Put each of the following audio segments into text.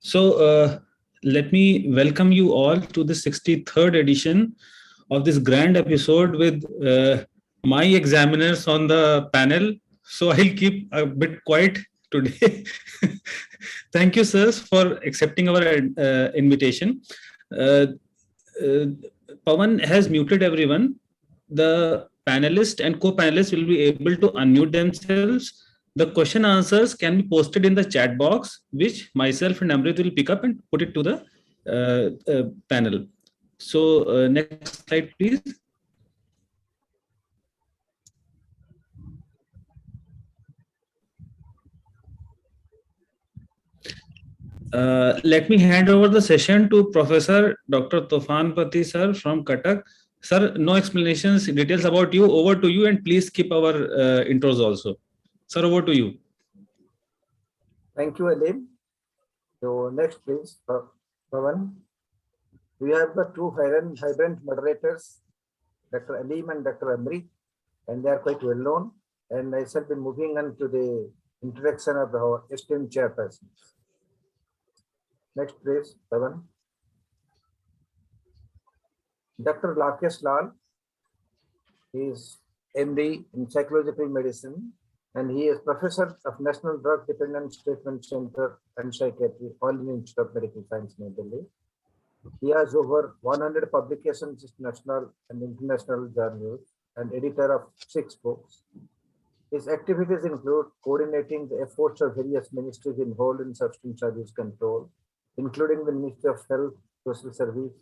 Let me welcome you all to the 63rd edition of this grand episode with my examiners on the panel. So I'll keep a bit quiet today. Thank you, sirs, for accepting our invitation. Uh, uh, Pawan has muted everyone. The panelist and co-panelists will be able to unmute themselves. The question answers can be posted in the chat box, which myself and Amrit will pick up and put it to the panel. So next slide, please. Let me hand over the session to Professor Dr. Tufan Pati sir from Cuttack. Sir, no explanations, details about you. Over to you, and please keep our intros also. Sir, over to you. Thank you, Alim. So next, please, Pawan. We have the two vibrant moderators, Dr. Alim and Dr. Amri, and they are quite well known. And I shall be moving on to the introduction of our esteemed chairpersons. Next, please, Pawan. Dr. Lakesh Lal is MD in psychological medicine, and he is professor of National Drug Dependence Treatment Center and Psychiatry, All India Institute of Medical Science, New Delhi. He has over 100 publications in national and international journals and editor of 6 books. His activities include coordinating the efforts of various ministries involved in substance abuse control, including the Ministry of Health, Social Service,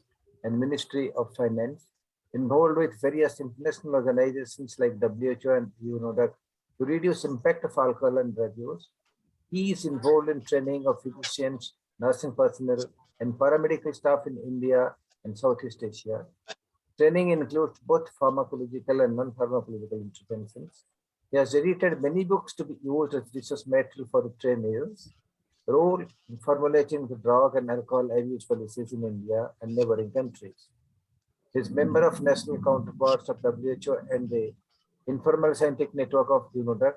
and Ministry of Finance, involved with various international organizations like WHO and UNODC to reduce impact of alcohol and drug use. He is involved in training of physicians, nursing personnel, and paramedical staff in India and Southeast Asia. Training includes both pharmacological and non-pharmacological interventions. He has edited many books to be used as research material for the trainees. Role in formulating the drug and alcohol abuse policies in India and neighboring countries. He is member of national counterparts of WHO and the Informal Scientific Network of UNODC,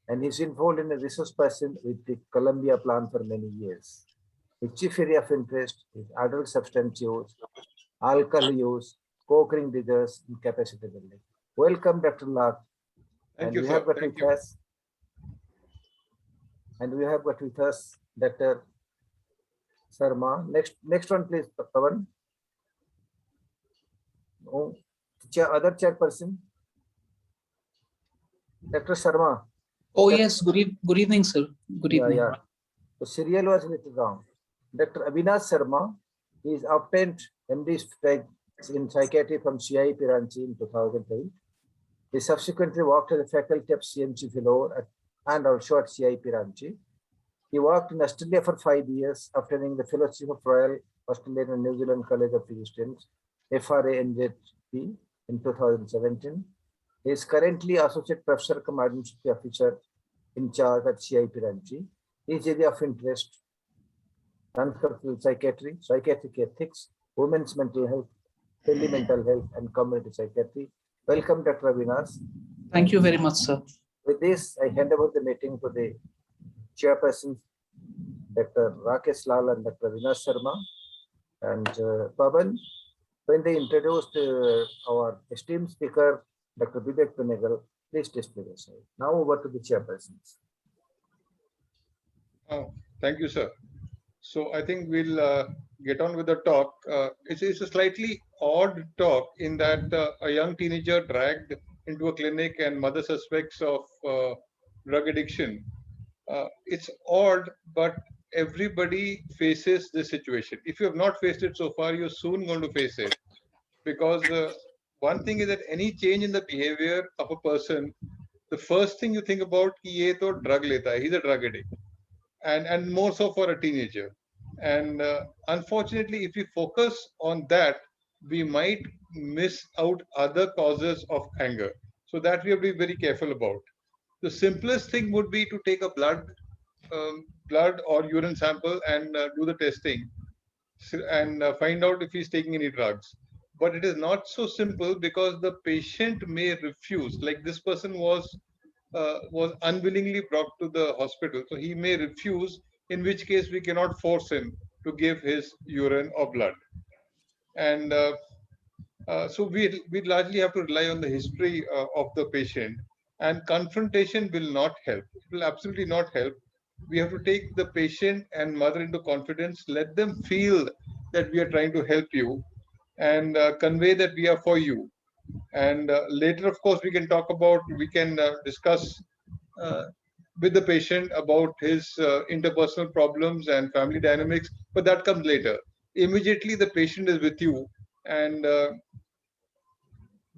and is involved in a research person with the Columbia Plan for many years. His chief area of interest is adult substance use, alcohol use, co-occurring diseases, and capacity building. Welcome, Dr. Lal. Thank you, sir. Thank you. And we have got with us Dr. Sharma. Next one, please, Pawan. Oh, other chairperson, Dr. Sharma. Oh, yes. Good evening, sir. Good evening. Yeah. The serial was a little wrong. Dr. Avinash Sharma, he is obtained MD in psychiatry from CIP Ranchi in 2008. He subsequently worked as a faculty of CMC fellow and also at CIP Ranchi. He worked in Australia for 5 years, obtaining the Fellowship of Royal Australian and New Zealand College of Physicians, FRA-NZP, in 2017. He is currently Associate Professor cum Administrative Officer in charge at CIP Ranchi. His area of interest: transcultural psychiatry, psychiatric ethics, women's mental health, mental health, and community psychiatry. Welcome, Dr. Avinash. Thank you very much, sir. With this, I hand over the meeting to the chairpersons, Dr. Rakesh Lal and Dr. Avinash Sharma. And Pawan, when they introduced our esteemed speaker, Dr. Vivek Pinegal, please display the slide. Now over to the chairpersons. Thank you, sir. So I think we'll get on with the talk. It's a slightly odd talk in that a young teenager dragged into a clinic and mother suspects of drug addiction. It's odd, but everybody faces this situation. If you have not faced it so far, you're soon going to face it. Because one thing is that any change in the behavior of a person, the first thing you think about, he to drug leta hai, he's a drug addict. And more so for a teenager. And unfortunately, if we focus on that, we might miss out other causes of anger. So that we have to be very careful about. The simplest thing would be to take a blood or urine sample and do the testing and find out if he's taking any drugs. But it is not so simple because the patient may refuse. Like this person was unwillingly brought to the hospital, so he may refuse in which case we cannot force him to give his urine or blood. And so we largely have to rely on the history of the patient, and confrontation will not help. It will absolutely not help. We have to take the patient and mother into confidence, let them feel that we are trying to help you, and convey that we are for you. And later, of course, we can discuss uh, with the patient about his interpersonal problems and family dynamics, but that comes later. Immediately, the patient is with you, and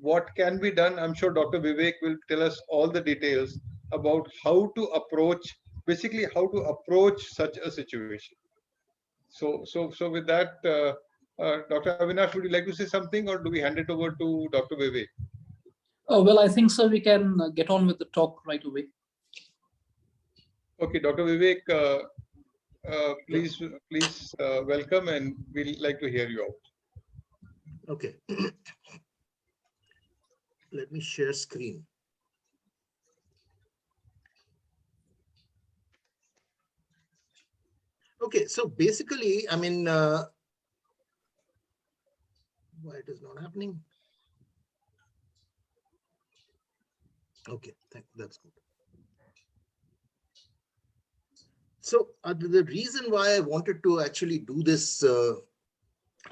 what can be done, I'm sure Dr. Vivek will tell us all the details about how to approach, basically how to approach such a situation. So with that, Dr. Avinash, would you like to say something, or do we hand it over to Dr. Vivek? Well, I think so. We can get on with the talk right away. Okay, Dr. Vivek, Yeah. please welcome, and we'd like to hear you out. Okay. Let me share screen. Okay, so basically, I mean, why it is not happening? Okay, that's good. So the reason why I wanted to actually do this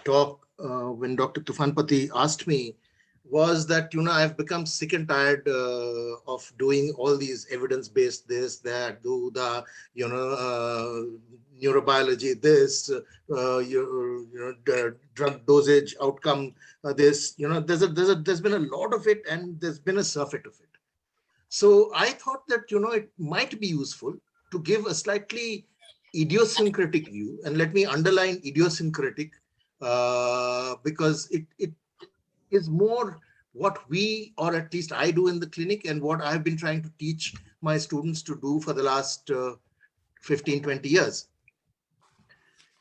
talk when Dr. Tufanpati asked me was that, I've become sick and tired of doing all these evidence-based this, that, do the, neurobiology, this, the drug dosage outcome, this, there's been a lot of it, and there's been a surfeit of it. So I thought that, it might be useful to give a slightly idiosyncratic view, and let me underline idiosyncratic, because it is more what we, or at least I, do in the clinic, and what I've been trying to teach my students to do for the last 15, 20 years.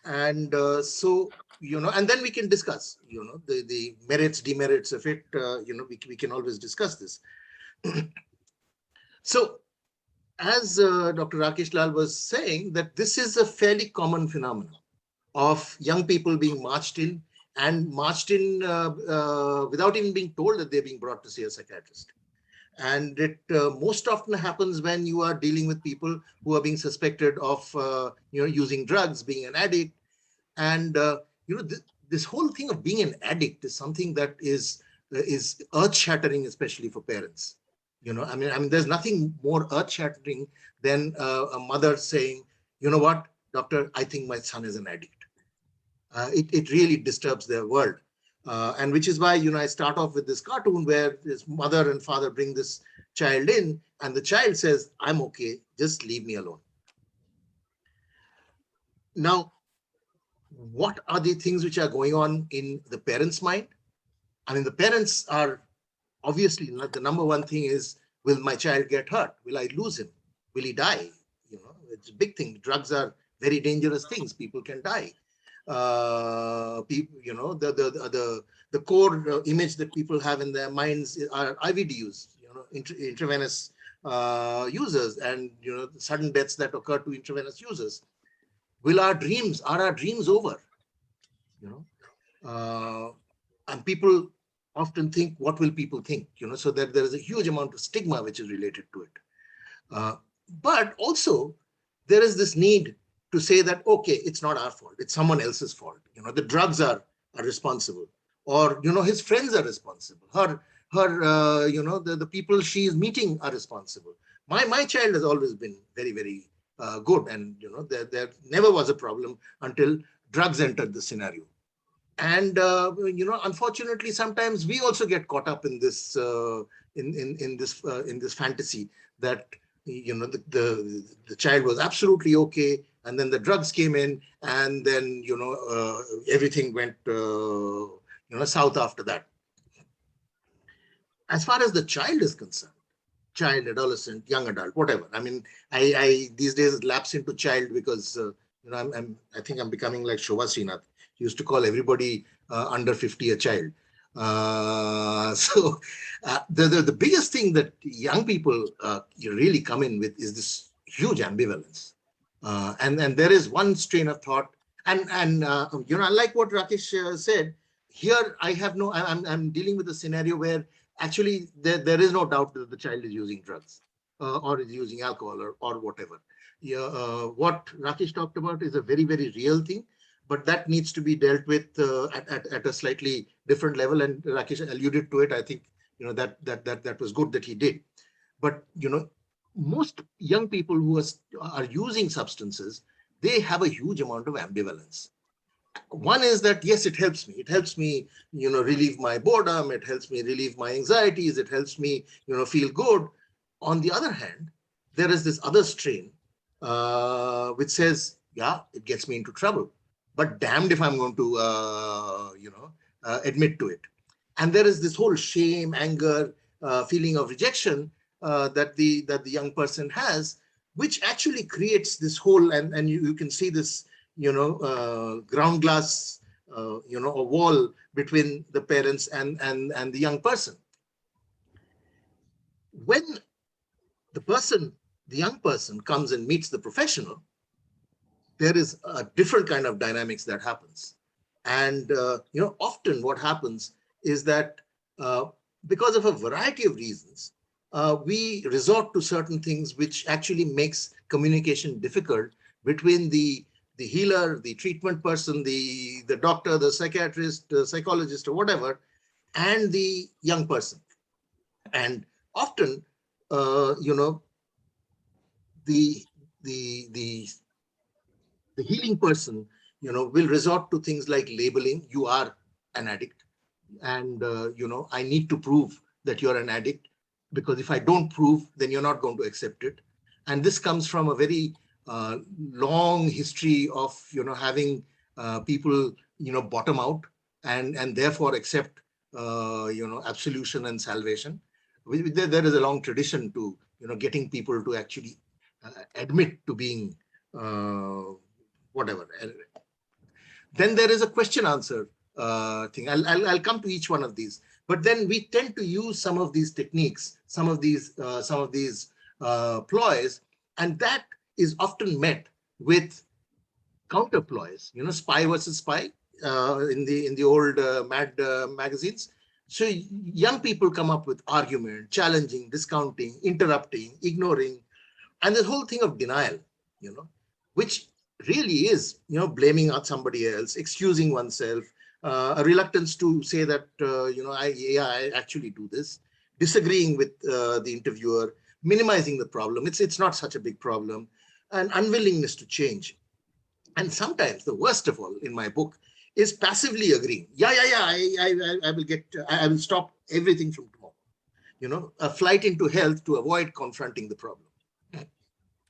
And so, and then we can discuss, the merits, demerits of it. We can always discuss this. So, as Dr. Rakesh Lal was saying, that this is a fairly common phenomenon of young people being marched in, and marched in without even being told that they're being brought to see a psychiatrist. And it most often happens when you are dealing with people who are being suspected of using drugs, being an addict. And this whole thing of being an addict is something that is earth-shattering, especially for parents. I mean, there's nothing more earth-shattering than a mother saying, "You know what, doctor, I think my son is an addict." It really disturbs their world. And which is why, I start off with this cartoon where this mother and father bring this child in, and the child says, "I'm okay, just leave me alone." Now, what are the things which are going on in the parents' mind? I mean, the parents are obviously, the number one thing is, will my child get hurt? Will I lose him? Will he die? It's a big thing. Drugs are very dangerous things. People can die. People, the core image that people have in their minds are IVDUs, intravenous users, and the sudden deaths that occur to intravenous users. Are our dreams over? And people often think, what will people think? So that there is a huge amount of stigma which is related to it. But also, there is this need to say that, okay, it's not our fault, it's someone else's fault. The drugs are responsible, or his friends are responsible. Her the people she is meeting are responsible. My child has always been very, very good, and there never was a problem until drugs entered the scenario. And unfortunately, sometimes we also get caught up in this in this fantasy that the child was absolutely okay, and then the drugs came in, and then everything went south after that. As far as the child is concerned, child, adolescent, young adult, whatever. I mean, I these days lapse into child because I think I'm becoming like Shobha Srinath. He used to call everybody under 50 a child. So the biggest thing that young people really come in with is this huge ambivalence. And there is one strain of thought, and unlike what Rakesh said, here I have no, I'm dealing with a scenario where actually there is no doubt that the child is using drugs or is using alcohol or whatever. Yeah, what Rakesh talked about is a very, very real thing, but that needs to be dealt with at a slightly different level. And Rakesh alluded to it. I think that was good that he did. But most young people who are using substances, they have a huge amount of ambivalence. One is that, yes, it helps me. It helps me, relieve my boredom. It helps me relieve my anxieties. It helps me, feel good. On the other hand, there is this other strain which says, yeah, it gets me into trouble, but damned if I'm going to, admit to it. And there is this whole shame, anger, feeling of rejection that the young person has, which actually creates this whole, and you can see this, ground glass, a wall between the parents and the young person. When the young person comes and meets the professional, there is a different kind of dynamics that happens. And, often what happens is that because of a variety of reasons, we resort to certain things which actually makes communication difficult between the healer, the treatment person, the doctor, the psychiatrist, the psychologist, or whatever, and the young person. And often, the healing person, will resort to things like labeling. You are an addict, and I need to prove that you're an addict, because if I don't prove, then you're not going to accept it. And this comes from a very long history of having people bottom out and therefore accept absolution and salvation. There is a long tradition to getting people to actually admit to being whatever. Then there is a question answer thing. I'll come to each one of these, but then we tend to use some of these techniques, some of these ploys, and that is often met with counter ploys. Spy versus spy in the old Mad magazines. So young people come up with argument, challenging, discounting, interrupting, ignoring, and this whole thing of denial, which really is, blaming on somebody else, excusing oneself, a reluctance to say that, I actually do this, disagreeing with the interviewer, minimizing the problem. It's not such a big problem, and unwillingness to change. And sometimes the worst of all in my book is passively agreeing. I will stop everything from tomorrow. A flight into health to avoid confronting the problem.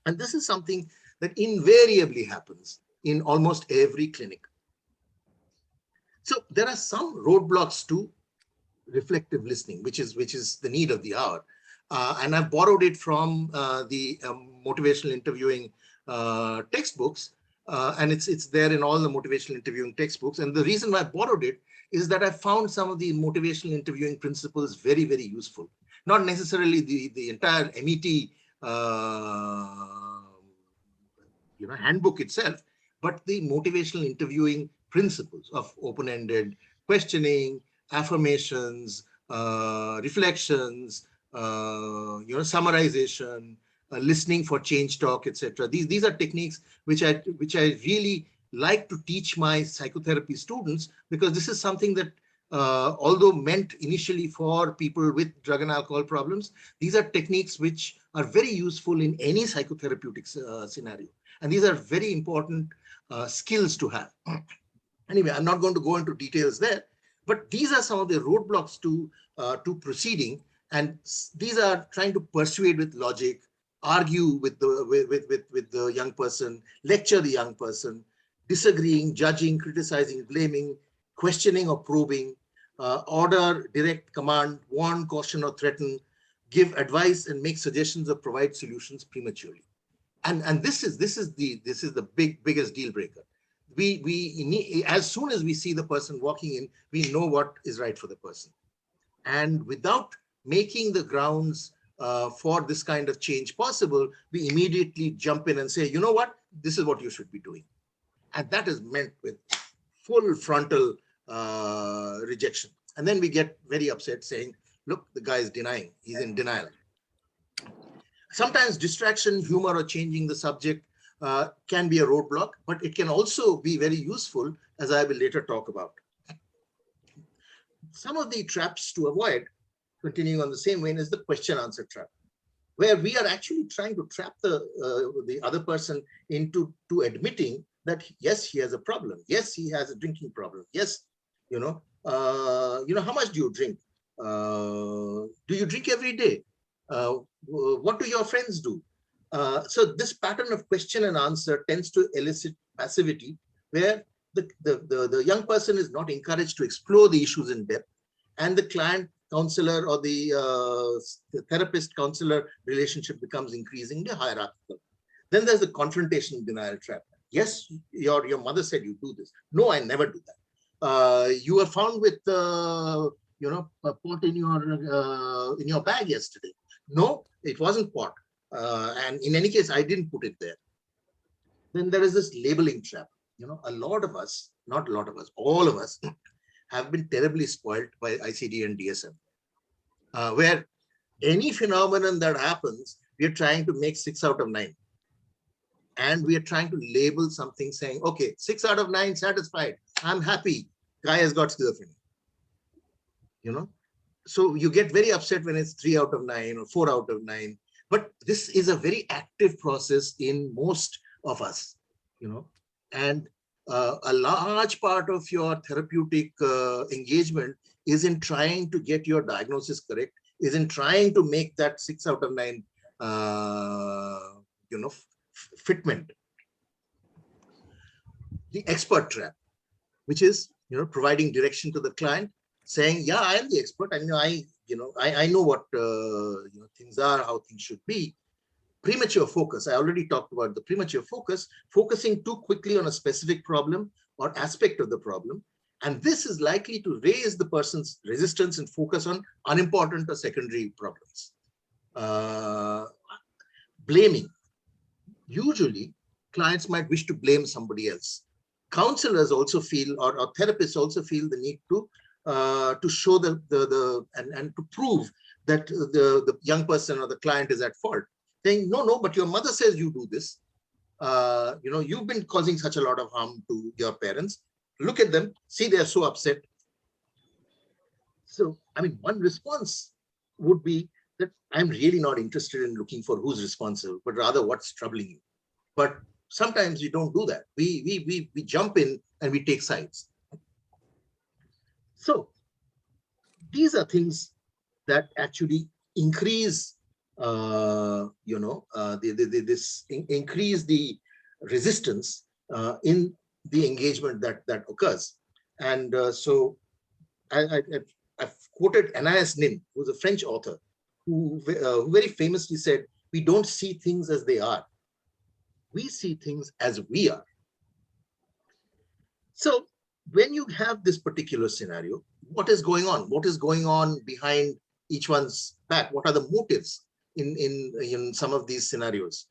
And this is something that invariably happens in almost every clinic. So there are some roadblocks to reflective listening, which is the need of the hour. And I've borrowed it from the motivational interviewing textbooks. And it's there in all the motivational interviewing textbooks. And the reason why I borrowed it is that I found some of the motivational interviewing principles very, very useful. Not necessarily the entire MET handbook itself, but the motivational interviewing principles of open-ended questioning, affirmations, reflections, summarization, listening for change talk, etc. These are techniques which I really like to teach my psychotherapy students, because this is something that although meant initially for people with drug and alcohol problems, these are techniques which are very useful in any psychotherapeutic scenario. And these are very important skills to have. Anyway, I'm not going to go into details there, but these are some of the roadblocks to proceeding. And these are trying to persuade with logic, argue with the young person, lecture the young person, disagreeing, judging, criticizing, blaming, questioning or probing, order, direct, command, warn, caution or threaten, give advice and make suggestions or provide solutions prematurely. And this is the biggest deal breaker. We need, as soon as we see the person walking in, we know what is right for the person. And without making the grounds for this kind of change possible, we immediately jump in and say, you know what, this is what you should be doing. And that is meant with full frontal rejection. And then we get very upset saying, look, the guy is denying, he's in denial. Sometimes distraction, humor, or changing the subject can be a roadblock, but it can also be very useful, as I will later talk about. Some of the traps to avoid, continuing on the same vein, is the question answer trap, where we are actually trying to trap the other person into admitting that yes, he has a problem. Yes, he has a drinking problem. Yes, how much do you drink? Do you drink every day? What do your friends do? So this pattern of question and answer tends to elicit passivity, where the young person is not encouraged to explore the issues in depth, and the client counselor or the therapist counselor relationship becomes increasingly hierarchical. Then there's the confrontation denial trap. Yes, your mother said you do this. No, I never do that. You were found with a pot in your bag yesterday. No, it wasn't pot. And in any case, I didn't put it there. Then there is this labeling trap. A lot of us, not a lot of us, all of us have been terribly spoiled by ICD and DSM, where any phenomenon that happens, we are trying to make 6 out of 9. And we are trying to label something saying, okay, 6 out of 9 satisfied. I'm happy. Guy has got schizophrenia. So you get very upset when it's 3 out of 9 or 4 out of 9. But this is a very active process in most of us, and a large part of your therapeutic engagement is in trying to get your diagnosis correct, is in trying to make that 6 out of 9, fitment. The expert trap, which is, providing direction to the client, saying, yeah, I am the expert. I know what things are, how things should be. Premature focus. I already talked about the premature focus, focusing too quickly on a specific problem or aspect of the problem. And this is likely to raise the person's resistance and focus on unimportant or secondary problems. Blaming. Usually, clients might wish to blame somebody else. Counselors also feel, or therapists also feel the need to show and to prove that the young person or the client is at fault. Saying, no, but your mother says you do this. You've been causing such a lot of harm to your parents. Look at them. See, they're so upset. So, one response would be that I'm really not interested in looking for who's responsible, but rather what's troubling you. But sometimes we don't do that. We jump in and we take sides. So these are things that actually increase increase the resistance in the engagement that occurs. And so I've quoted Anais Nin, who's a French author, who very famously said, we don't see things as they are. We see things as we are. So when you have this particular scenario, what is going on? What is going on behind each one's back? What are the motives in some of these scenarios?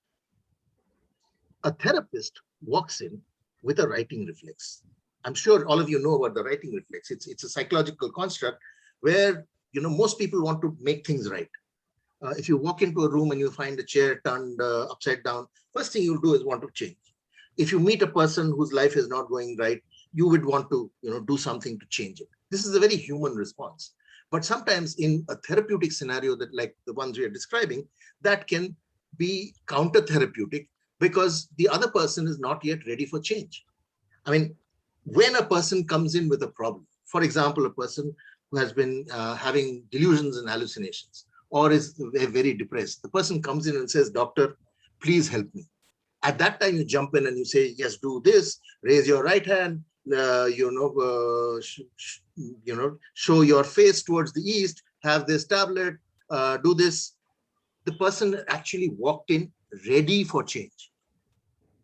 A therapist walks in with a writing reflex. I'm sure all of you know about the writing reflex. It's a psychological construct where most people want to make things right. If you walk into a room and you find a chair turned upside down, first thing you'll do is want to change. If you meet a person whose life is not going right, you would want to do something to change it. This is a very human response. But sometimes in a therapeutic scenario that like the ones we are describing, that can be counter-therapeutic because the other person is not yet ready for change. When a person comes in with a problem, for example, a person who has been having delusions and hallucinations or is very depressed, the person comes in and says, doctor, please help me. At that time, you jump in and you say, yes, do this, raise your right hand, show your face towards the east, have this tablet, do this. The person actually walked in ready for change.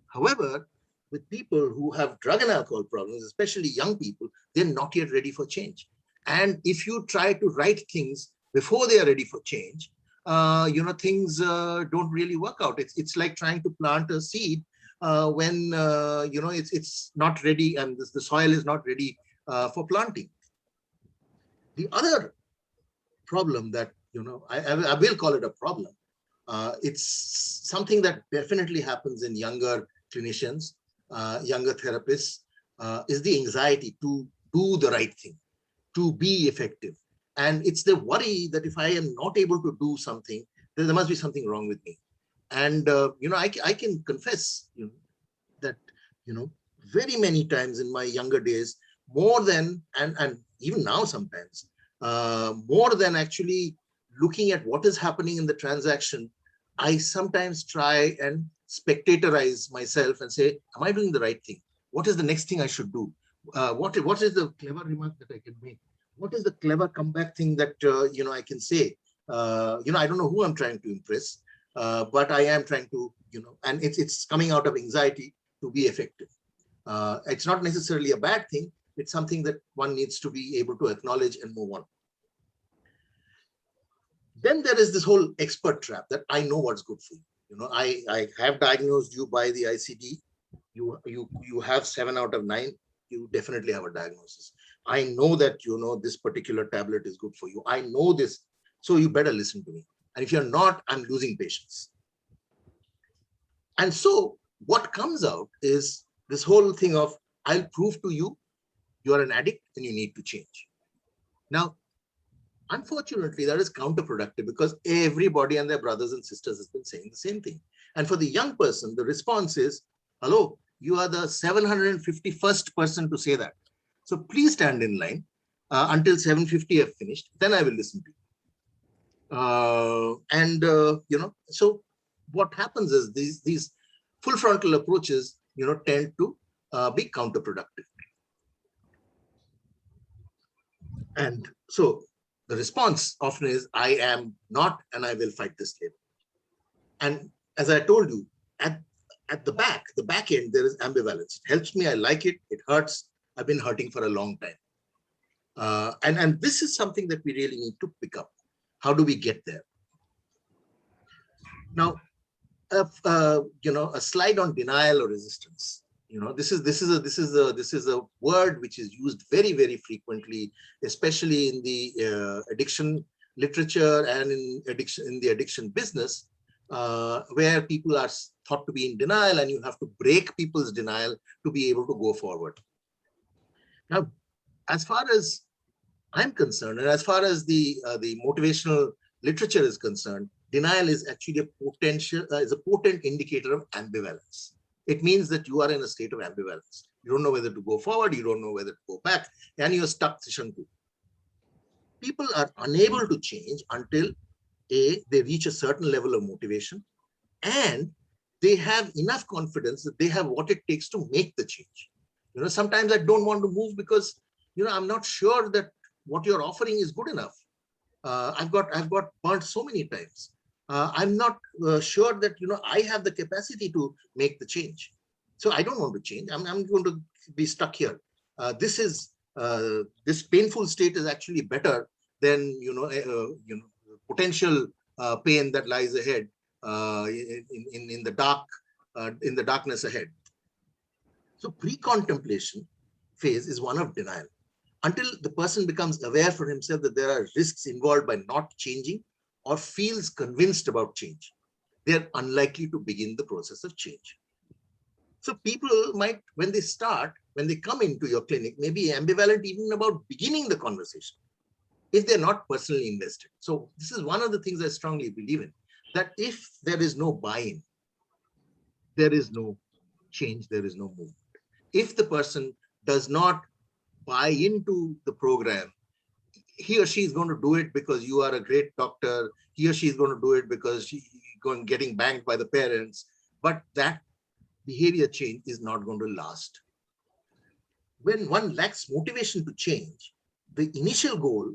However, with people who have drug and alcohol problems, especially young people, they're not yet ready for change. And if you try to write things before they are ready for change, things don't really work out. It's like trying to plant a seed when it's not ready and the soil is not ready for planting. The other problem that I will call it a problem. It's something that definitely happens in younger clinicians, younger therapists, is the anxiety to do the right thing, to be effective. And it's the worry that if I am not able to do something, then there must be something wrong with me. And, I can confess that, very many times in my younger days, more than, and even now sometimes, more than actually looking at what is happening in the transaction, I sometimes try and spectatorize myself and say, am I doing the right thing? What is the next thing I should do? What is the clever remark that I can make? What is the clever comeback thing that, I can say? I don't know who I'm trying to impress, but I am trying to, and it's coming out of anxiety to be effective. It's not necessarily a bad thing. It's something that one needs to be able to acknowledge and move on. Then there is this whole expert trap that I know what's good for you. I have diagnosed you by the ICD. You have 7 out of 9. You definitely have a diagnosis. I know that this particular tablet is good for you. I know this, so you better listen to me. And if you're not, I'm losing patience. And so what comes out is this whole thing of, I'll prove to you you're an addict and you need to change. Now, unfortunately, that is counterproductive because everybody and their brothers and sisters has been saying the same thing. And for the young person, the response is, hello, you are the 751st person to say that. So please stand in line until 750 have finished. Then I will listen to you. So what happens is these full frontal approaches, tend to be counterproductive. And so the response often is, I am not, and I will fight this label. And as I told you, at the back end, there is ambivalence. It helps me, I like it, it hurts, I've been hurting for a long time. And this is something that we really need to pick up. How do we get there? Now, a slide on denial or resistance. This is a word which is used very, very frequently, especially in the addiction literature and in the addiction business, where people are thought to be in denial, and you have to break people's denial to be able to go forward. Now, as far as I'm concerned, and as far as the motivational literature is concerned, denial is actually a potent indicator of ambivalence. It means that you are in a state of ambivalence. You don't know whether to go forward, you don't know whether to go back, and you're stuck session 2. People are unable to change until they reach a certain level of motivation, and they have enough confidence that they have what it takes to make the change. Sometimes I don't want to move because, I'm not sure that what you're offering is good enough. I've got burnt so many times. I'm not sure that, I have the capacity to make the change. So I don't want to change. I'm going to be stuck here. This painful state is actually better than, potential pain that lies ahead in the darkness ahead. So pre-contemplation phase is one of denial. Until the person becomes aware for himself that there are risks involved by not changing or feels convinced about change, they're unlikely to begin the process of change. So people might, when they come into your clinic, may be ambivalent even about beginning the conversation if they're not personally invested. So this is one of the things I strongly believe in, that if there is no buy-in, there is no change, there is no movement. If the person does not buy into the program, he or she is going to do it because you are a great doctor. He or she is going to do it because she's getting banged by the parents. But that behavior change is not going to last. When one lacks motivation to change, the initial goal,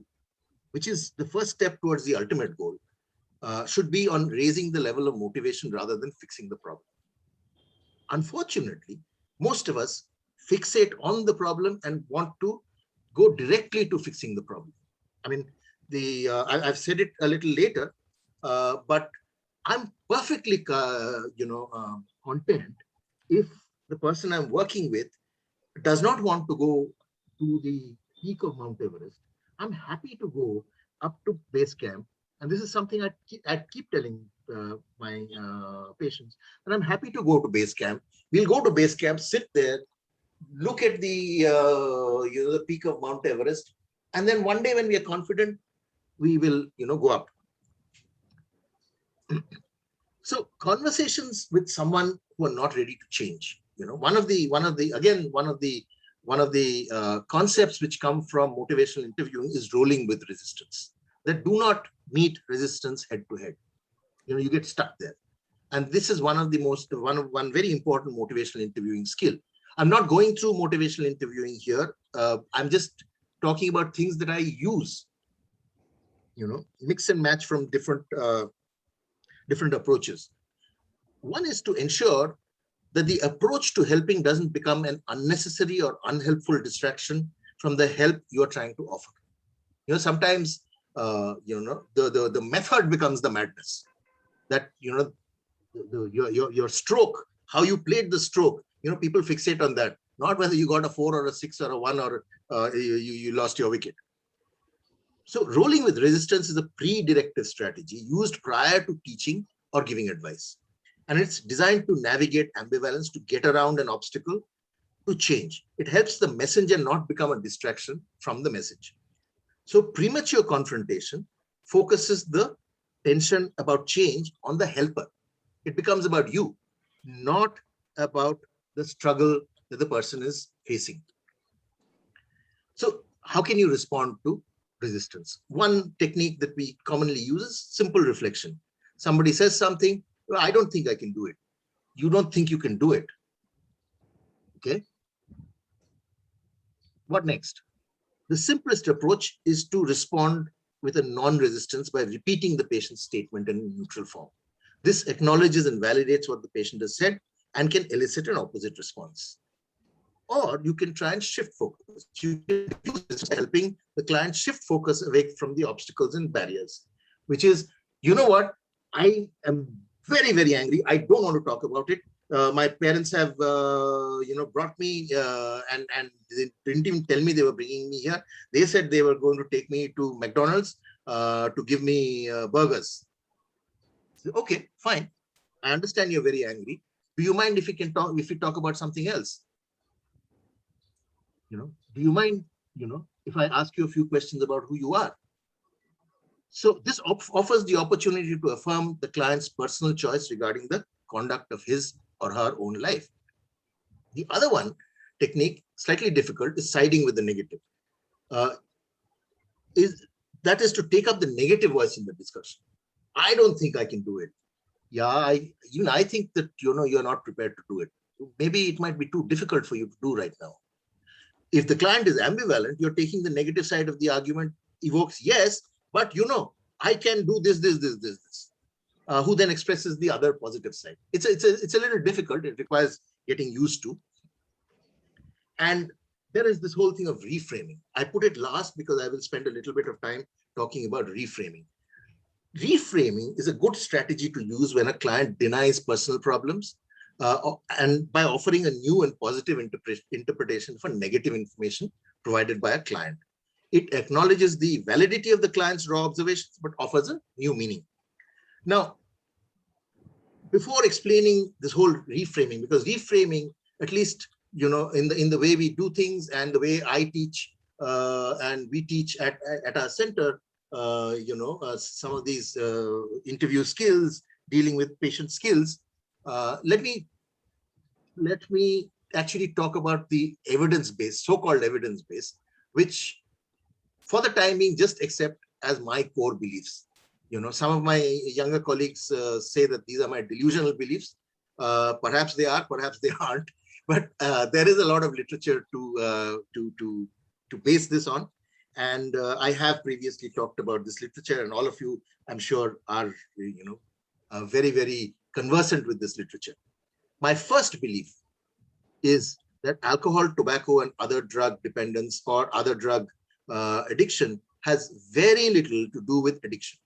which is the first step towards the ultimate goal, should be on raising the level of motivation rather than fixing the problem. Unfortunately, most of us fixate on the problem and want to go directly to fixing the problem. I mean, I've said it a little later, but I'm perfectly, content if the person I'm working with does not want to go to the peak of Mount Everest, I'm happy to go up to base camp. And this is something I keep telling my patients, that I'm happy to go to base camp. We'll go to base camp, sit there, look at the the peak of Mount Everest, and then one day when we are confident, we will go up. So conversations with someone who are not ready to change. One of the concepts which come from motivational interviewing is rolling with resistance. That do not meet resistance head to head. You get stuck there. And this is one very important motivational interviewing skill. I'm not going through motivational interviewing here. I'm just talking about things that I use, mix and match from different approaches. One is to ensure that the approach to helping doesn't become an unnecessary or unhelpful distraction from the help you are trying to offer. Sometimes the method becomes the madness. That your stroke, how you played the stroke, people fixate on that, not whether you got a 4 or a 6 or a 1 or you lost your wicket. So rolling with resistance is a pre-directive strategy used prior to teaching or giving advice. And it's designed to navigate ambivalence, to get around an obstacle, to change. It helps the messenger not become a distraction from the message. So premature confrontation focuses the tension about change on the helper. It becomes about you, not about the struggle that the person is facing. So how can you respond to resistance? One technique that we commonly use is simple reflection. Somebody says something, well, I don't think I can do it. You don't think you can do it. Okay. What next? The simplest approach is to respond with a non-resistance by repeating the patient's statement in neutral form. This acknowledges and validates what the patient has said and can elicit an opposite response. Or you can try and shift focus. You can use this helping the client shift focus away from the obstacles and barriers, which is, you know what, I am very, very angry. I don't want to talk about it. My parents have, brought me and they didn't even tell me they were bringing me here. They said they were going to take me to McDonald's to give me burgers. So, okay, fine. I understand you're very angry. Do you mind if we talk about something else? Do you mind, if I ask you a few questions about who you are? So this offers the opportunity to affirm the client's personal choice regarding the conduct of his or her own life. The other one technique, slightly difficult, is siding with the negative. That is to take up the negative voice in the discussion. I don't think I can do it. Yeah, I think that you're not prepared to do it. Maybe it might be too difficult for you to do right now. If the client is ambivalent, you're taking the negative side of the argument, evokes yes, but I can do this. Who then expresses the other positive side. It's a little difficult. It requires getting used to. And there is this whole thing of reframing. I put it last because I will spend a little bit of time talking about reframing. Reframing is a good strategy to use when a client denies personal problems and by offering a new and positive interpretation for negative information provided by a client. It acknowledges the validity of the client's raw observations, but offers a new meaning. Now, before explaining this whole reframing, because reframing, at least in the way we do things and the way I teach and we teach at our center, some of these interview skills, dealing with patient skills. Let me actually talk about the evidence-based, so-called evidence-based, which for the time being just accept as my core beliefs. Some of my younger colleagues say that these are my delusional beliefs. Perhaps they are, perhaps they aren't. But there is a lot of literature to base this on. And I have previously talked about this literature, and all of you, I'm sure, are very, very conversant with this literature. My first belief is that alcohol, tobacco, and other drug dependence or other drug addiction has very little to do with addiction.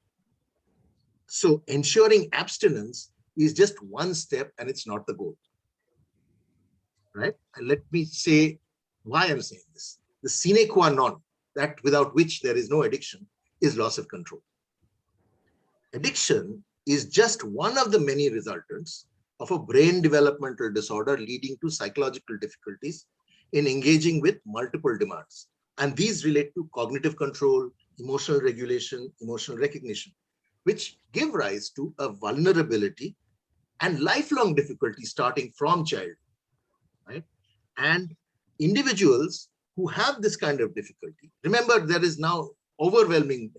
So ensuring abstinence is just one step and it's not the goal. right? And let me say why I'm saying this. The sine qua non, that without which there is no addiction, is loss of control. Addiction is just one of the many resultants of a brain developmental disorder leading to psychological difficulties in engaging with multiple demands. And these relate to cognitive control, emotional regulation, emotional recognition, which give rise to a vulnerability and lifelong difficulty starting from childhood, right? And individuals who have this kind of difficulty, remember, there is now overwhelming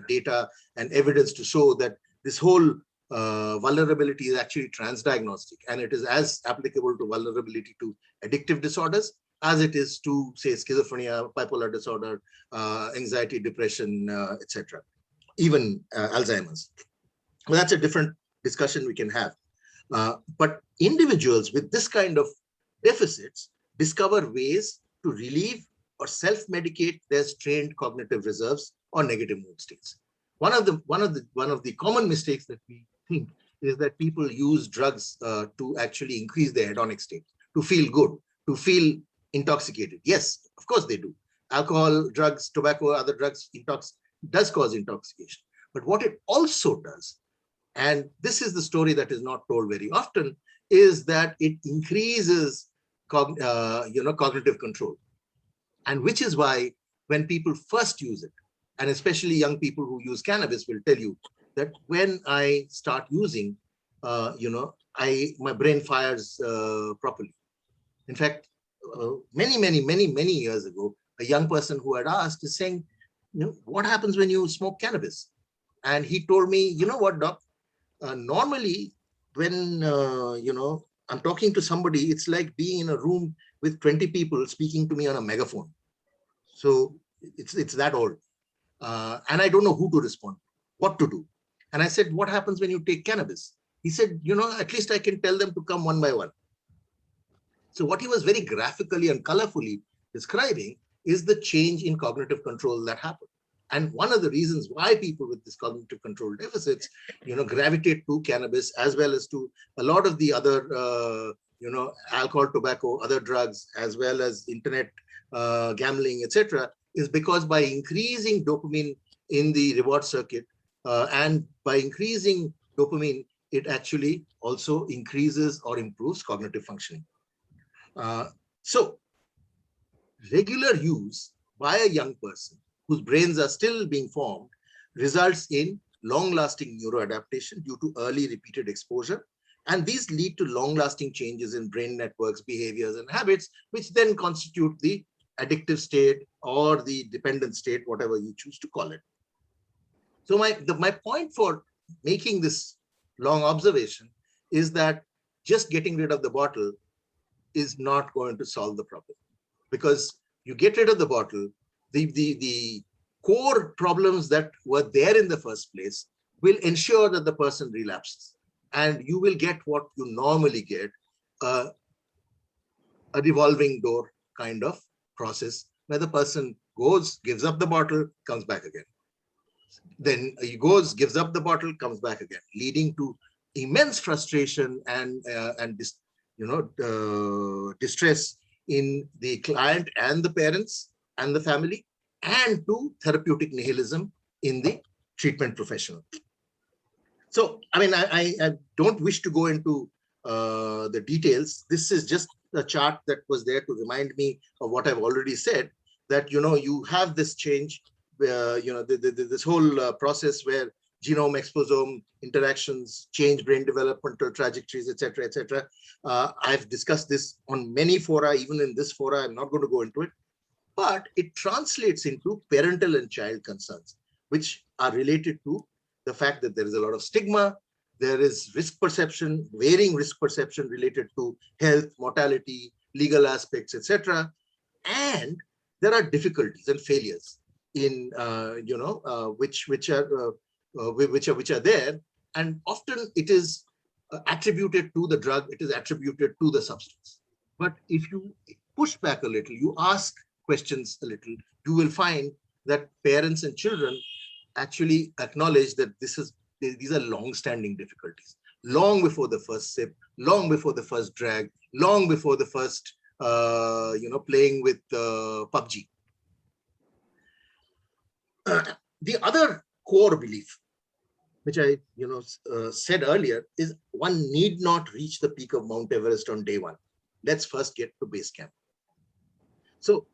data and evidence to show that this whole vulnerability is actually transdiagnostic, and it is as applicable to vulnerability to addictive disorders as it is to, say, schizophrenia, bipolar disorder, anxiety, depression, etc., even Alzheimer's. Well, that's a different discussion we can have. But individuals with this kind of deficits discover ways to relieve or self-medicate their strained cognitive reserves or negative mood states. One of the common mistakes that we think is that people use drugs to actually increase their hedonic state, to feel good, to feel intoxicated. Yes, of course they do. Alcohol, drugs, tobacco, other drugs does cause intoxication. But what it also does, and this is the story that is not told very often, is that it increases cognitive control. And which is why when people first use it, and especially young people who use cannabis will tell you that when I start using, my brain fires properly. In fact, many years ago, a young person who had asked is saying, what happens when you smoke cannabis? And he told me, you know what, doc, normally when, I'm talking to somebody, it's like being in a room with 20 people speaking to me on a megaphone. So it's that old. And I don't know who to respond, what to do. And I said, what happens when you take cannabis? He said, at least I can tell them to come one by one. So what he was very graphically and colorfully describing is the change in cognitive control that happened. And one of the reasons why people with this cognitive control deficits, gravitate to cannabis as well as to a lot of the other, alcohol, tobacco, other drugs, as well as internet gambling, etc., is because by increasing dopamine in the reward circuit and by increasing dopamine, it actually also increases or improves cognitive functioning. So regular use by a young person whose brains are still being formed results in long-lasting neuroadaptation due to early repeated exposure. And these lead to long-lasting changes in brain networks, behaviors, and habits, which then constitute the addictive state or the dependent state, whatever you choose to call it. So my point for making this long observation is that just getting rid of the bottle is not going to solve the problem, because you get rid of the bottle, the core problems that were there in the first place will ensure that the person relapses, and you will get what you normally get, a revolving door kind of process where the person goes, gives up the bottle, comes back again. Then he goes, gives up the bottle, comes back again, leading to immense frustration and distress in the client and the parents and the family, and to therapeutic nihilism in the treatment professional. So, I mean, I don't wish to go into the details. This is just a chart that was there to remind me of what I've already said, that, you have this change, this whole process where genome, exposome interactions change brain developmental trajectories, etc., etc. I've discussed this on many fora, even in this fora. I'm not going to go into it, but it translates into parental and child concerns, which are related to the fact that there is a lot of stigma, there is risk perception, varying risk perception related to health, mortality, legal aspects, etc. And there are difficulties and failures in which are there, and often it is attributed to the drug, it is attributed to the substance. But if you push back a little, you ask questions a little, you will find that parents and children actually acknowledge that these are long-standing difficulties. long before the first sip, long before the first drag, long before the first, playing with PUBG. The other core belief, which I said earlier, is one need not reach the peak of Mount Everest on day one. Let's first get to base camp. So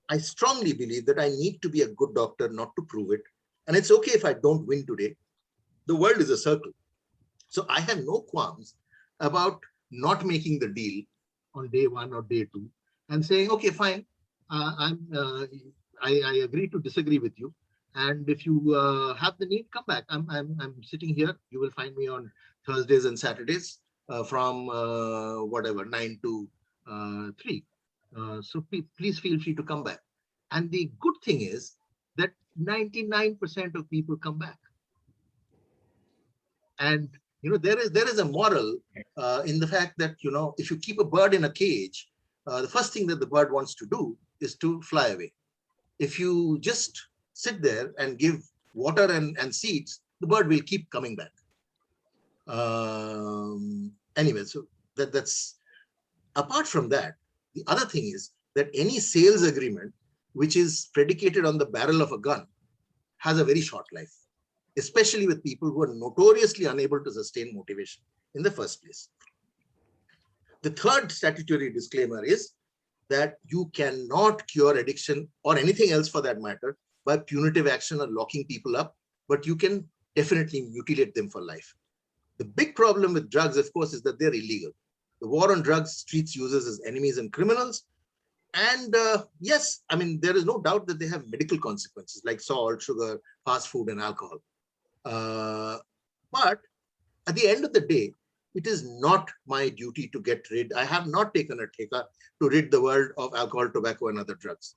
I strongly believe that I need to be a good doctor, not to prove it. And it's okay if I don't win today. The world is a circle. So I have no qualms about not making the deal on day one or day two and saying, okay, fine, I agree to disagree with you. And if you have the need, come back. I'm sitting here. You will find me on Thursdays and Saturdays from 9 to 3. So please feel free to come back. And the good thing is that 99% of people come back. And there is a moral in the fact that if you keep a bird in a cage, the first thing that the bird wants to do is to fly away. If you just sit there and give water and seeds, the bird will keep coming back. Anyway, so that's apart from that. The other thing is that any sales agreement which is predicated on the barrel of a gun has a very short life, especially with people who are notoriously unable to sustain motivation in the first place. The third statutory disclaimer is that you cannot cure addiction or anything else for that matter by punitive action or locking people up, but you can definitely mutilate them for life. The big problem with drugs, of course, is that they're illegal. The war on drugs treats users as enemies and criminals. And yes, I mean, there is no doubt that they have medical consequences like salt, sugar, fast food, and alcohol. But at the end of the day, it is not my duty to get rid. I have not taken a theka to rid the world of alcohol, tobacco, and other drugs.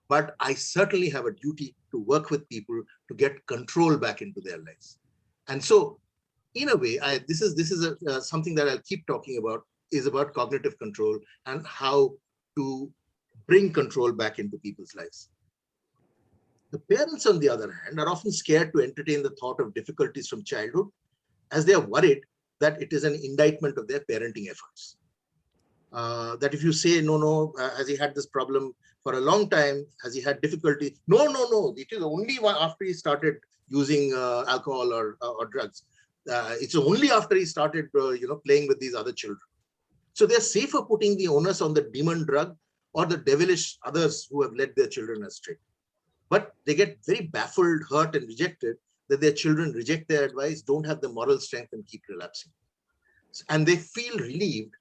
But I certainly have a duty to work with people to get control back into their lives. And so, in a way, this is something that I'll keep talking about, is about cognitive control and how to bring control back into people's lives. The parents, on the other hand, are often scared to entertain the thought of difficulties from childhood, as they are worried that it is an indictment of their parenting efforts. That if you say, no, has he had this problem for a long time? Has he had difficulty? No, it is only after he started using alcohol or drugs. It's only after he started, playing with these other children. So they're safer putting the onus on the demon drug or the devilish others who have led their children astray. But they get very baffled, hurt, and rejected that their children reject their advice, don't have the moral strength, and keep relapsing. And they feel relieved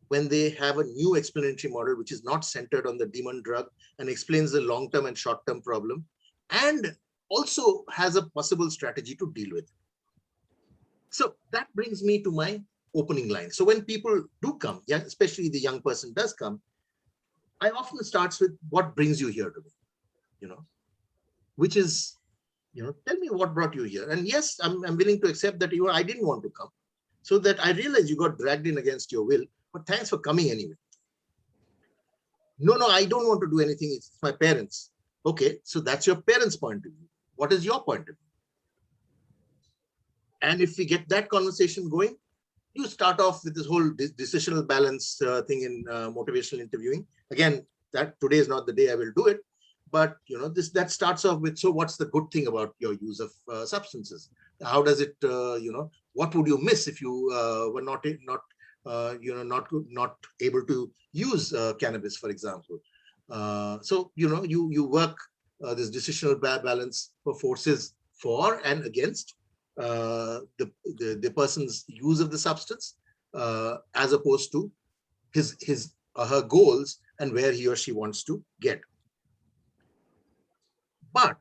when they have a new explanatory model which is not centered on the demon drug and explains the long-term and short-term problem, and also has a possible strategy to deal with it. So that brings me to my opening line. So when people do come, yeah, especially the young person does come, I often starts with, what brings you here today? Which is, tell me what brought you here. And yes, I'm willing to accept that I didn't want to come. So that I realize you got dragged in against your will, but thanks for coming anyway. No, I don't want to do anything. It's my parents. Okay, so that's your parents' point of view. What is your point of view? And if we get that conversation going, you start off with this whole decisional balance thing in motivational interviewing. Again, that today is not the day I will do it, but that starts off with, so what's the good thing about your use of substances? How does it, what would you miss if you were not able to use cannabis, for example? So you work this decisional balance for forces for and against the person's use of the substance, as opposed to his or her goals and where he or she wants to get. But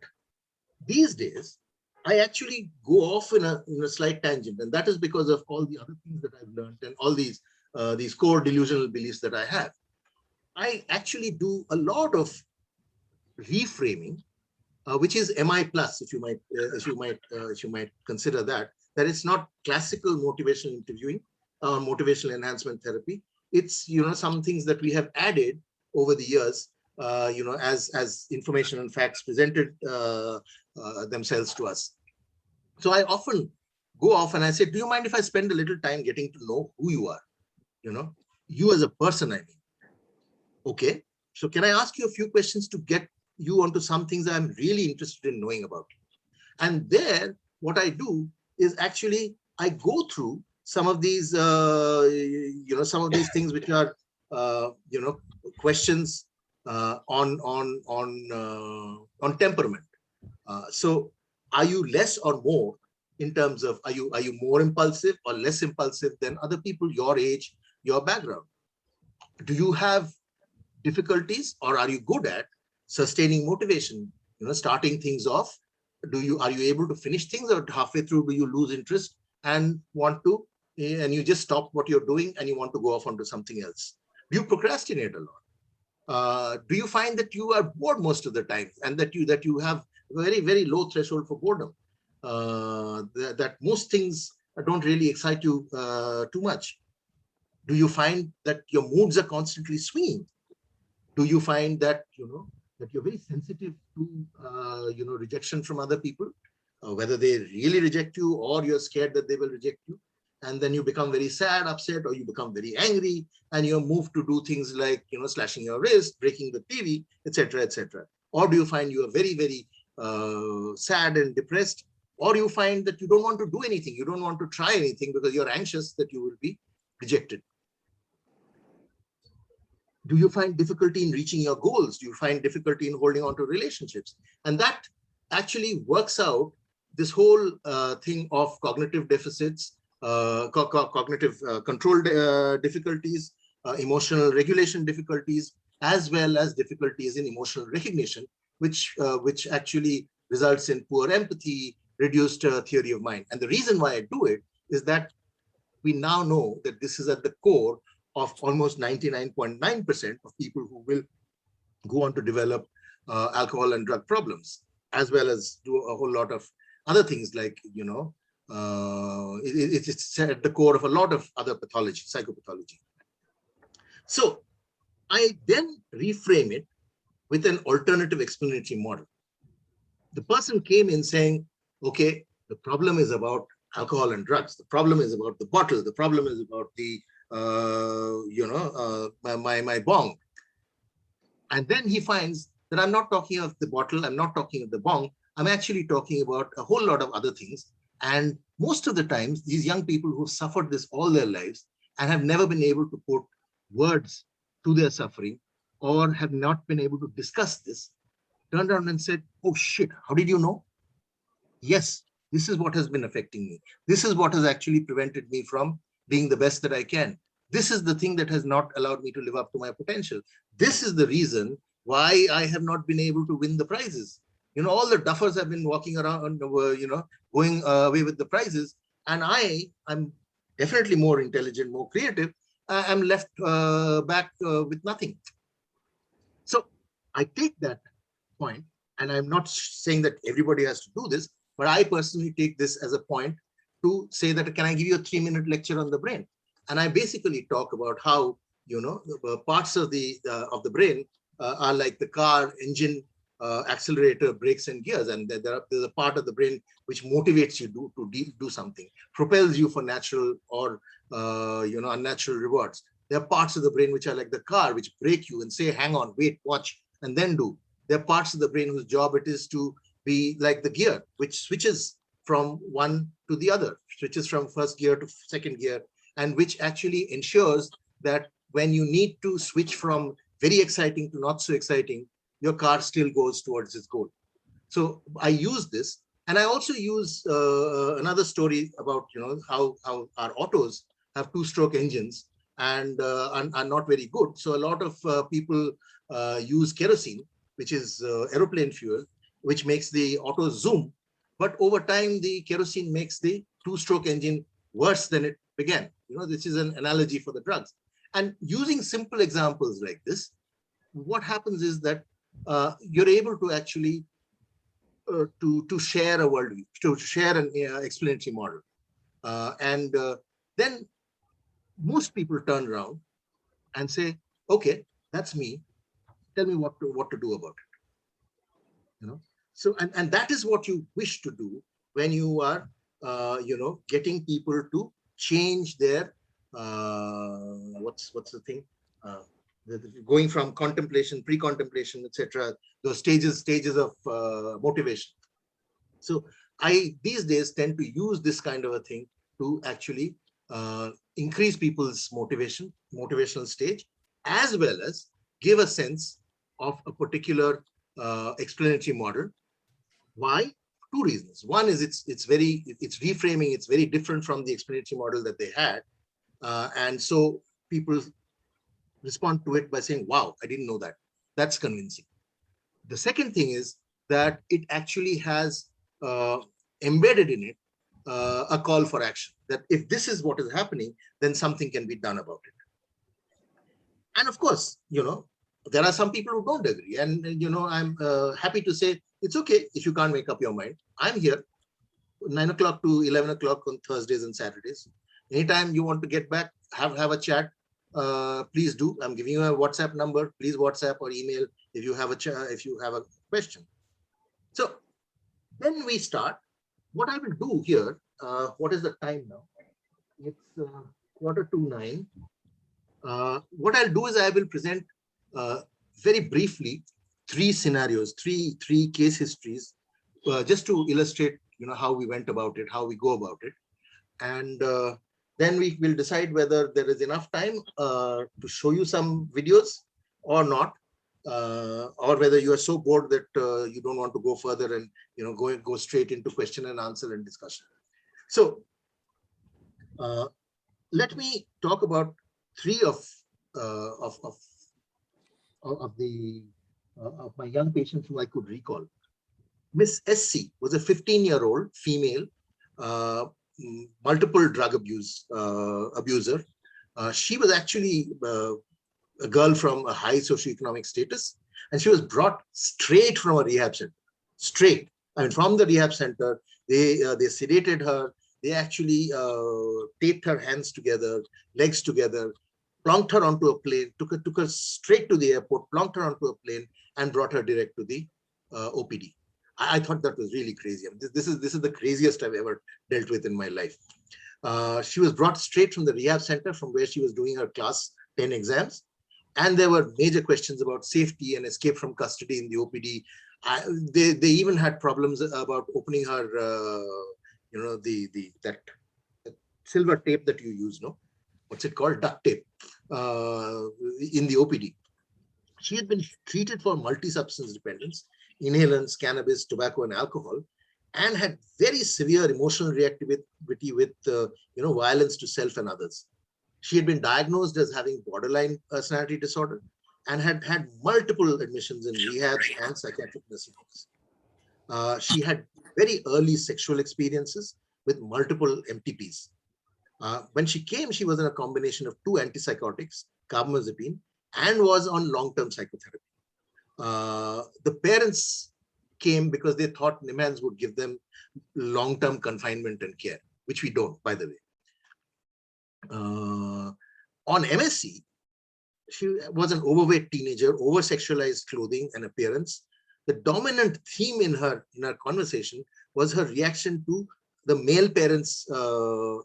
these days, I actually go off in a slight tangent, and that is because of all the other things that I've learned and all these core delusional beliefs that I have. I actually do a lot of reframing, which is MI plus, if you might consider that it's not classical motivational interviewing, motivational enhancement therapy. It's some things that we have added over the years, as information and facts presented themselves to us. So I often go off and I say, do you mind if I spend a little time getting to know who you are? You as a person, I mean. Okay, so can I ask you a few questions to get you onto some things I'm really interested in knowing about? And there, what I do is actually I go through some of these, some of these things which are, questions on temperament. So, are you less or more in terms of are you more impulsive or less impulsive than other people your age, your background? Do you have difficulties, or are you good at sustaining motivation, starting things off? Are you able to finish things, or halfway through do you lose interest and you just stop what you're doing and you want to go off onto something else? Do you procrastinate a lot? Do you find that you are bored most of the time, and that you have very, very low threshold for boredom? That most things don't really excite you too much? Do you find that your moods are constantly swinging? Do you find that that you're very sensitive to rejection from other people, whether they really reject you or you're scared that they will reject you, and then you become very sad, upset, or you become very angry, and you're moved to do things like slashing your wrist, breaking the TV, etc., etc.? Or do you find you are very, very sad and depressed, or you find that you don't want to do anything, you don't want to try anything because you're anxious that you will be rejected? Do you find difficulty in reaching your goals? Do you find difficulty in holding on to relationships? And that actually works out this whole thing of cognitive deficits, cognitive control difficulties, emotional regulation difficulties, as well as difficulties in emotional recognition, which actually results in poor empathy, reduced theory of mind. And the reason why I do it is that we now know that this is at the core of almost 99.9% of people who will go on to develop alcohol and drug problems, as well as do a whole lot of other things like, it's at the core of a lot of other pathology, psychopathology. So I then reframe it with an alternative explanatory model. The person came in saying, okay, the problem is about alcohol and drugs. The problem is about the bottle. The problem is about the my bong. And then he finds that I'm not talking of the bottle, I'm not talking of the bong, I'm actually talking about a whole lot of other things. And most of the times, these young people who've suffered this all their lives and have never been able to put words to their suffering, or have not been able to discuss this, turned around and said, oh shit, how did you know? Yes, this is what has been affecting me. This is what has actually prevented me from being the best that I can. This is the thing that has not allowed me to live up to my potential. This is the reason why I have not been able to win the prizes. All the duffers have been walking around, going away with the prizes. And I'm definitely more intelligent, more creative. I'm left back with nothing. So I take that point, and I'm not saying that everybody has to do this, but I personally take this as a point to say that, can I give you a 3-minute lecture on the brain? And I basically talk about how, parts of the brain are like the car, engine, accelerator, brakes, and gears. And there's a part of the brain which motivates you to do something, propels you for natural or, unnatural rewards. There are parts of the brain which are like the car, which brake you and say, hang on, wait, watch, and then do. There are parts of the brain whose job it is to be like the gear, which switches from one to the other, switches from first gear to second gear, and which actually ensures that when you need to switch from very exciting to not so exciting, your car still goes towards its goal. So I use this, and I also use another story about how our autos have 2-stroke engines and are not very good. So a lot of people use kerosene, which is aeroplane fuel, which makes the auto zoom. But over time, the kerosene makes the 2-stroke engine worse than it began. This is an analogy for the drugs. And using simple examples like this, what happens is that you're able to actually to share a worldview, to share an explanatory model. And then most people turn around and say, okay, that's me. Tell me what to do about it. So, and that is what you wish to do when you are getting people to change their what's the thing, going from contemplation, pre-contemplation, etc. Those stages of motivation. So I these days tend to use this kind of a thing to actually increase people's motivational stage, as well as give a sense of a particular explanatory model. Why? Two reasons. One is it's reframing. It's very different from the explanatory model that they had, and so people respond to it by saying, "Wow, I didn't know that. That's convincing." The second thing is that it actually has embedded in it a call for action. That if this is what is happening, then something can be done about it. And of course, there are some people who don't agree, and I'm happy to say it's okay if you can't make up your mind. I'm here 9 o'clock to 11 o'clock on Thursdays and Saturdays. Anytime you want to get back, have a chat, please do. I'm giving you a WhatsApp number. Please WhatsApp or email if you have a question. So then we start. What I will do here, what is the time now? It's 8:45. What I'll do is I will present very briefly three scenarios, three case histories, just to illustrate, how we went about it, how we go about it, and then we will decide whether there is enough time to show you some videos or not, or whether you are so bored that you don't want to go further and go straight into question and answer and discussion. So let me talk about three of my young patients who I could recall. Miss SC was a 15-year-old female, multiple drug abuser. She was actually a girl from a high socioeconomic status, and she was brought straight from a rehab center. Straight, I mean, from the rehab center, they sedated her. They actually taped her hands together, legs together, plonked her onto a plane, took her straight to the airport, plonked her onto a plane, and brought her direct to the OPD. I thought that was really crazy. I mean, this is the craziest I've ever dealt with in my life. She was brought straight from the rehab center, from where she was doing her class 10 exams, and there were major questions about safety and escape from custody in the OPD. They even had problems about opening her, that silver tape that you use, no? What's it called? Duct tape in the OPD. She had been treated for multi-substance dependence, inhalants, cannabis, tobacco, and alcohol, and had very severe emotional reactivity with violence to self and others. She had been diagnosed as having borderline personality disorder and had had multiple admissions in rehabs and psychiatric nursing homes. She had very early sexual experiences with multiple MTPs. When she came, she was in a combination of 2 antipsychotics, carbamazepine, and was on long-term psychotherapy. The parents came because they thought NIMHANS would give them long-term confinement and care, which we don't, by the way. On MSc, she was an overweight teenager, over-sexualized clothing and appearance. The dominant theme in her conversation was her reaction to the male parents'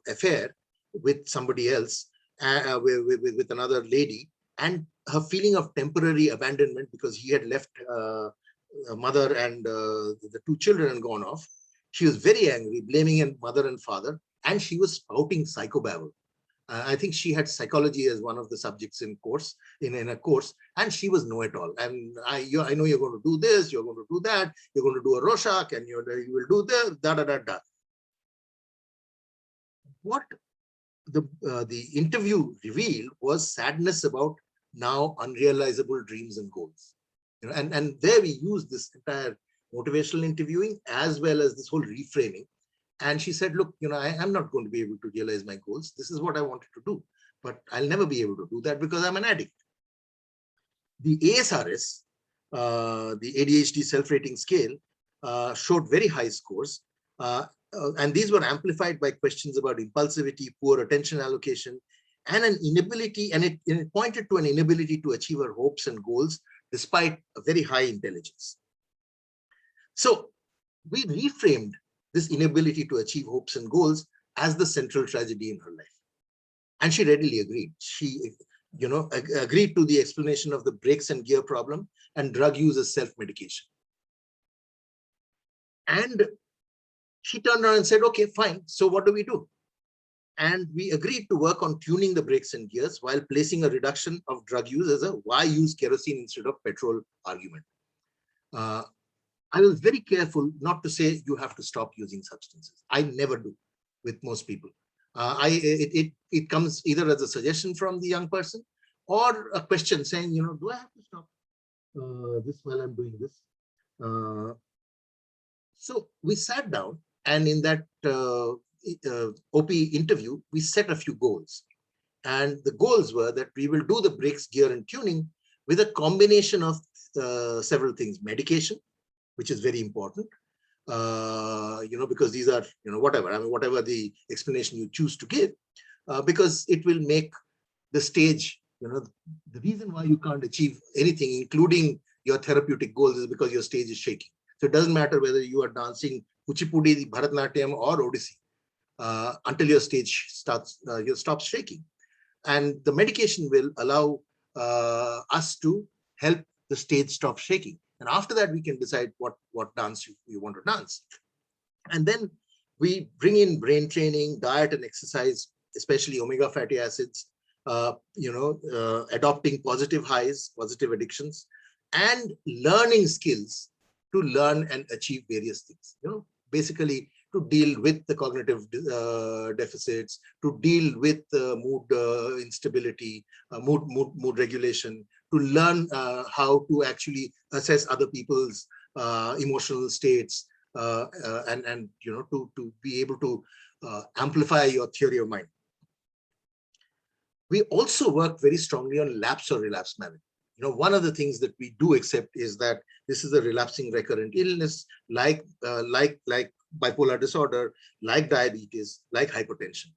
affair with somebody else, with another lady, and her feeling of temporary abandonment because he had left mother and the 2 children and gone off. She was very angry, blaming her mother and father, and she was spouting psychobabble. I think she had psychology as one of the subjects in a course, and she was know-it-all. And I know you're going to do this, you're going to do that, you're going to do a Rorschach, and you will do this, da da da da. What the interview revealed was sadness about now unrealizable dreams and goals. And there we use this entire motivational interviewing as well as this whole reframing. And she said, look, I'm not going to be able to realize my goals. This is what I wanted to do, but I'll never be able to do that because I'm an addict. The ASRS, the ADHD self-rating scale, showed very high scores. And these were amplified by questions about impulsivity, poor attention allocation, and an inability, and it pointed to an inability to achieve her hopes and goals despite a very high intelligence. So we reframed this inability to achieve hopes and goals as the central tragedy in her life. And she readily agreed. She, agreed to the explanation of the brakes and gear problem and drug use as self-medication. And she turned around and said, okay, fine. So what do we do? And we agreed to work on tuning the brakes and gears while placing a reduction of drug use as a why use kerosene instead of petrol argument. I was very careful not to say you have to stop using substances. I never do with most people. It comes either as a suggestion from the young person or a question saying, do I have to stop this while I'm doing this? So we sat down, and in that OP interview, we set a few goals. And the goals were that we will do the brakes, gear, and tuning with a combination of several things: medication, which is very important, because these are, whatever the explanation you choose to give, because it will make the stage, the reason why you can't achieve anything, including your therapeutic goals, is because your stage is shaking. So it doesn't matter whether you are dancing Kuchipudi, Bharatanatyam, or Odissi, until your stage stops shaking. And the medication will allow us to help the stage stop shaking. And after that, we can decide what dance you want to dance. And then we bring in brain training, diet and exercise, especially omega fatty acids, adopting positive highs, positive addictions, and learning skills to learn and achieve various things. Basically to deal with the cognitive deficits, to deal with mood instability, mood regulation, to learn how to actually assess other people's emotional states, and to be able to amplify your theory of mind. We also work very strongly on lapse or relapse management. One of the things that we do accept is that this is a relapsing recurrent illness, like bipolar disorder, like diabetes, like hypertension.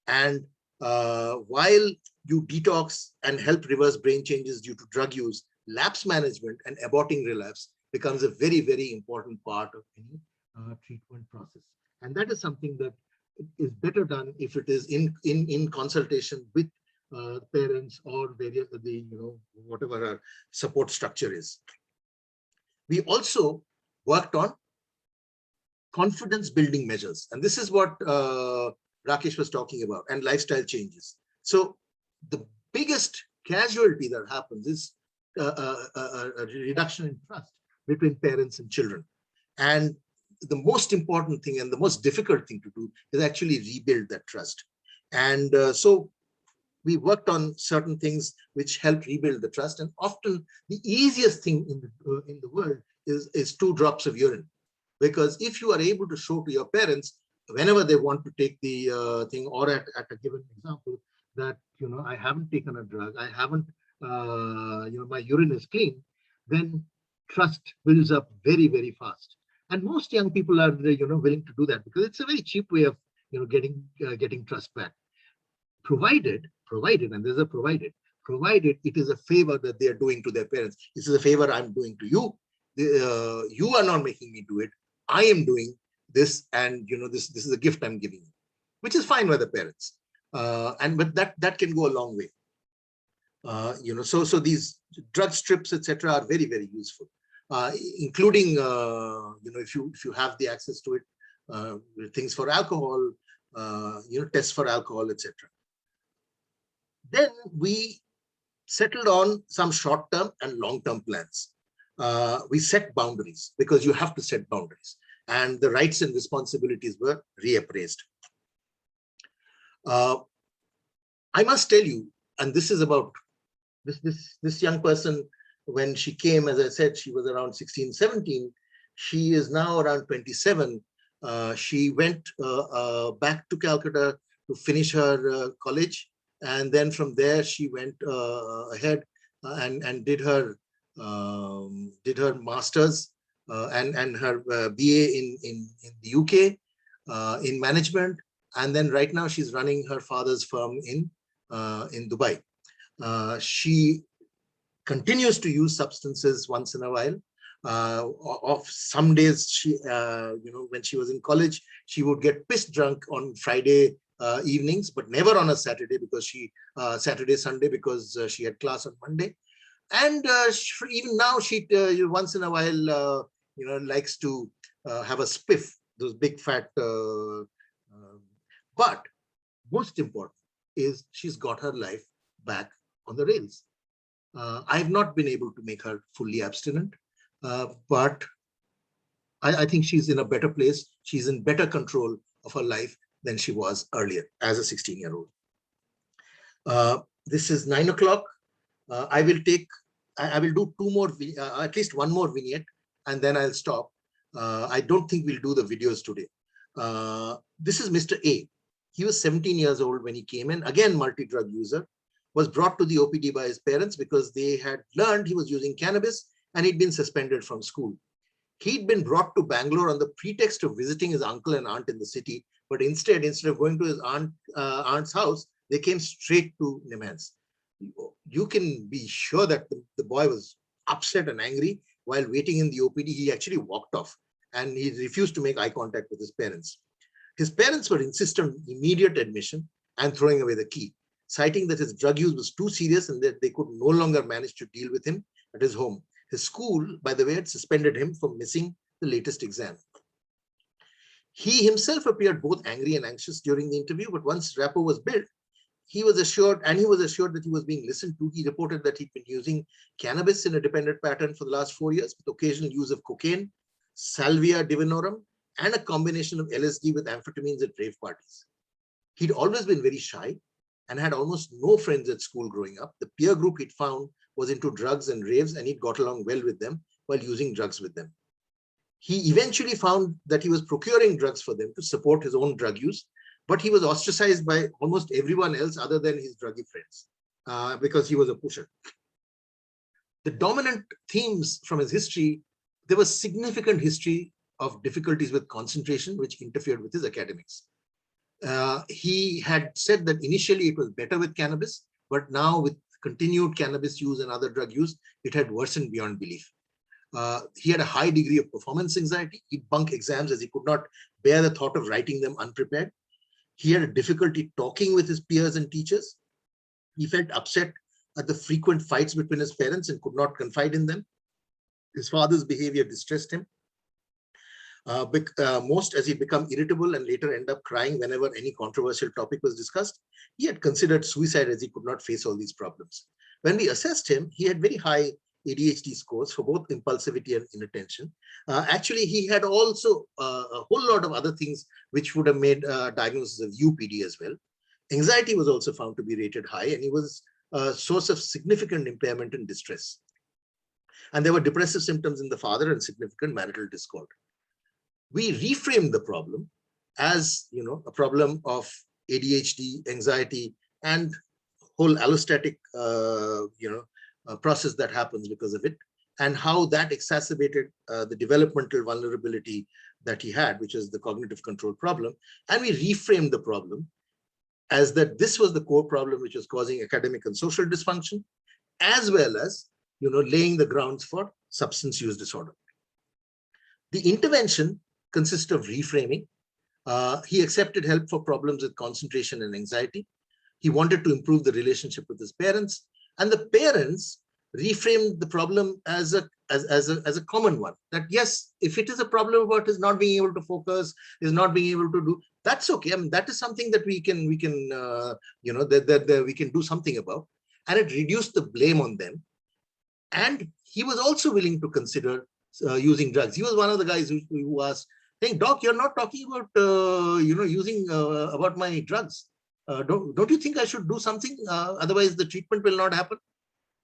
And while you detox and help reverse brain changes due to drug use, lapse management and aborting relapse becomes a very, very important part of any treatment process. And that is something that is better done if it is in consultation with parents or various whatever our support structure is. We also worked on confidence building measures, and this is what Rakesh was talking about, and lifestyle changes. So the biggest casualty that happens is a reduction in trust between parents and children. And the most important thing and the most difficult thing to do is actually rebuild that trust. And so we worked on certain things which help rebuild the trust. And often the easiest thing in the world is 2 drops of urine. Because if you are able to show to your parents, whenever they want to take the thing, or at a given example, that, I haven't taken a drug, I haven't, my urine is clean, then trust builds up very, very fast. And most young people are, willing to do that because it's a very cheap way of, getting trust back. Provided, and there's a provided it is a favor that they are doing to their parents. This is a favor I'm doing to you. You are not making me do it. I am doing this, and this is a gift I'm giving you, which is fine with the parents. But that can go a long way. So these drug strips, etc., are very, very useful, including if you have the access to it, things for alcohol, tests for alcohol, etc. Then we settled on some short-term and long-term plans. We set boundaries, because you have to set boundaries, and the rights and responsibilities were reappraised. I must tell you, and this is about this young person. When she came, as I said, she was around 16, 17. She is now around 27. She went back to Calcutta to finish her college. And then from there, she went ahead and did her master's and her BA in the UK in management. And then right now she's running her father's firm in Dubai. She continues to use substances once in a while, Of some days, she, when she was in college, she would get pissed drunk on Friday evenings, but never on a Saturday because Saturday, Sunday, because she had class on Monday. And even now, she once in a while, likes to have a spiff, those big fat. But most important is she's got her life back on the rails. I have not been able to make her fully abstinent, but I think she's in a better place. She's in better control of her life than she was earlier as a 16-year-old. This is 9 o'clock. I will do two more, at least one more vignette, and then I'll stop. I don't think we'll do the videos today. This is Mr. A. He was 17 years old when he came in, again, multi-drug user, was brought to the OPD by his parents because they had learned he was using cannabis and he'd been suspended from school. He'd been brought to Bangalore on the pretext of visiting his uncle and aunt in the city, but instead of going to his aunt's house, they came straight to Nimans. You can be sure that the boy was upset and angry. While waiting in the OPD, he actually walked off and he refused to make eye contact with his parents. His parents were insistent on immediate admission and throwing away the key, citing that his drug use was too serious and that they could no longer manage to deal with him at his home. His school, by the way, had suspended him for missing the latest exam. He himself appeared both angry and anxious during the interview, but once rapport was built, he was assured that he was being listened to. He reported that he'd been using cannabis in a dependent pattern for the last 4 years, with occasional use of cocaine, salvia divinorum, and a combination of LSD with amphetamines at rave parties. He'd always been very shy and had almost no friends at school growing up. The peer group he'd found was into drugs and raves, and he'd got along well with them while using drugs with them. He eventually found that he was procuring drugs for them to support his own drug use, but he was ostracized by almost everyone else other than his druggy friends because he was a pusher. The dominant themes from his history, there was significant history of difficulties with concentration, which interfered with his academics. He had said that initially it was better with cannabis, but now with continued cannabis use and other drug use, it had worsened beyond belief. He had a high degree of performance anxiety. He'd bunk exams as he could not bear the thought of writing them unprepared. He had a difficulty talking with his peers and teachers. He felt upset at the frequent fights between his parents and could not confide in them. His father's behavior distressed him. Most as he become irritable and later end up crying whenever any controversial topic was discussed. He had considered suicide as he could not face all these problems. When we assessed him, he had very high ADHD scores for both impulsivity and inattention. Actually, he had also a whole lot of other things which would have made diagnosis of UPD as well. Anxiety was also found to be rated high, and he was a source of significant impairment and distress. And there were depressive symptoms in the father and significant marital discord. We reframed the problem as, a problem of ADHD, anxiety, and whole allostatic, process that happens because of it, and how that exacerbated the developmental vulnerability that he had, which is the cognitive control problem. And we reframed the problem as that this was the core problem which was causing academic and social dysfunction, as well as, laying the grounds for substance use disorder. The intervention consists of reframing. He accepted help for problems with concentration and anxiety. He wanted to improve the relationship with his parents, and the parents reframed the problem as a common one. That yes, if it is a problem about his not being able to focus, is not being able to do, that's okay. I mean, that is something that we can we can do something about, and it reduced the blame on them. And he was also willing to consider using drugs. He was one of the guys who was saying, "Doc, you're not talking about using about my drugs. Don't you think I should do something? Otherwise, the treatment will not happen."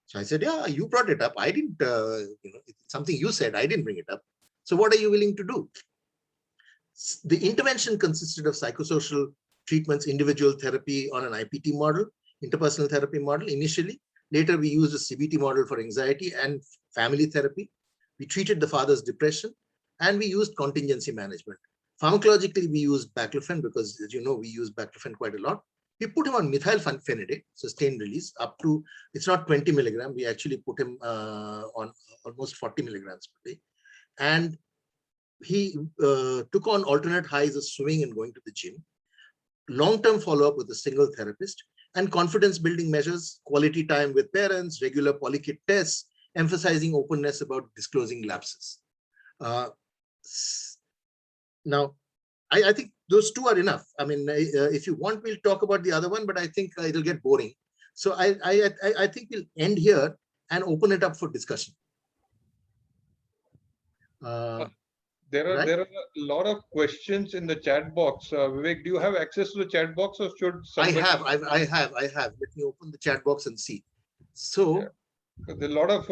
So I said, "Yeah, you brought it up. I didn't. It's something you said. I didn't bring it up. So what are you willing to do?" The intervention consisted of psychosocial treatments, individual therapy on an IPT model, interpersonal therapy model initially. Later, we used a CBT model for anxiety and family therapy. We treated the father's depression, and we used contingency management. Pharmacologically, we used baclofen because, as you know, we use baclofen quite a lot. We put him on methylphenidate, sustained release, up to, it's not 20 milligram. We actually put him on almost 40 milligrams per day. And he took on alternate highs of swimming and going to the gym, long-term follow-up with a single therapist, and confidence-building measures, quality time with parents, regular polykit tests, emphasizing openness about disclosing lapses. Now, I think those two are enough. I mean, if you want, we'll talk about the other one, but I think it'll get boring. So I think we'll end here and open it up for discussion. There are Right. a lot of questions in the chat box. Vivek, do you have access to the chat box, or should somebody? I have. Let me open the chat box and see. So yeah. There are a lot of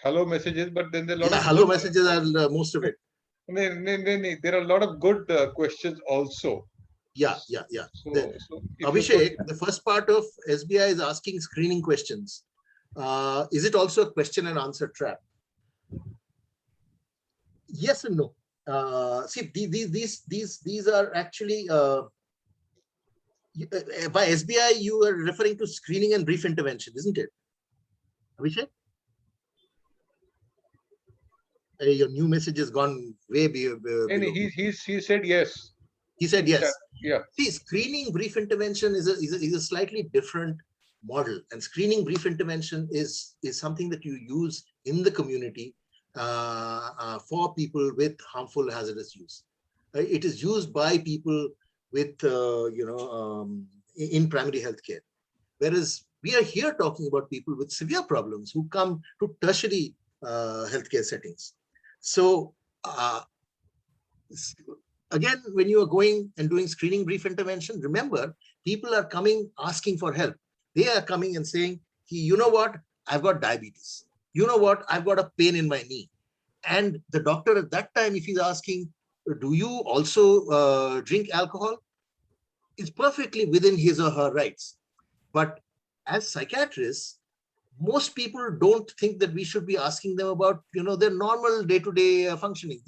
hello messages, but then there are a lot of hello messages are most of it. There are a lot of good questions also. Yeah. So Abhishek, the first part of SBI is asking screening questions. Is it also a question and answer trap? Yes and no. See, these are actually by SBI, you are referring to screening and brief intervention, isn't it? Abhishek? Your new message has gone way below. He said yes. He said yes. Yeah. See, screening brief intervention is a slightly different model, and screening brief intervention is something that you use in the community for people with harmful hazardous use. It is used by people with in primary healthcare, whereas we are here talking about people with severe problems who come to tertiary healthcare settings. So again, when you are going and doing screening brief intervention, remember, people are coming asking for help. They are coming and saying, you know what, I've got diabetes. You know what, I've got a pain in my knee. And the doctor at that time, if he's asking, do you also drink alcohol? It's perfectly within his or her rights. But as psychiatrists, most people don't think that we should be asking them about, their normal day-to-day functioning.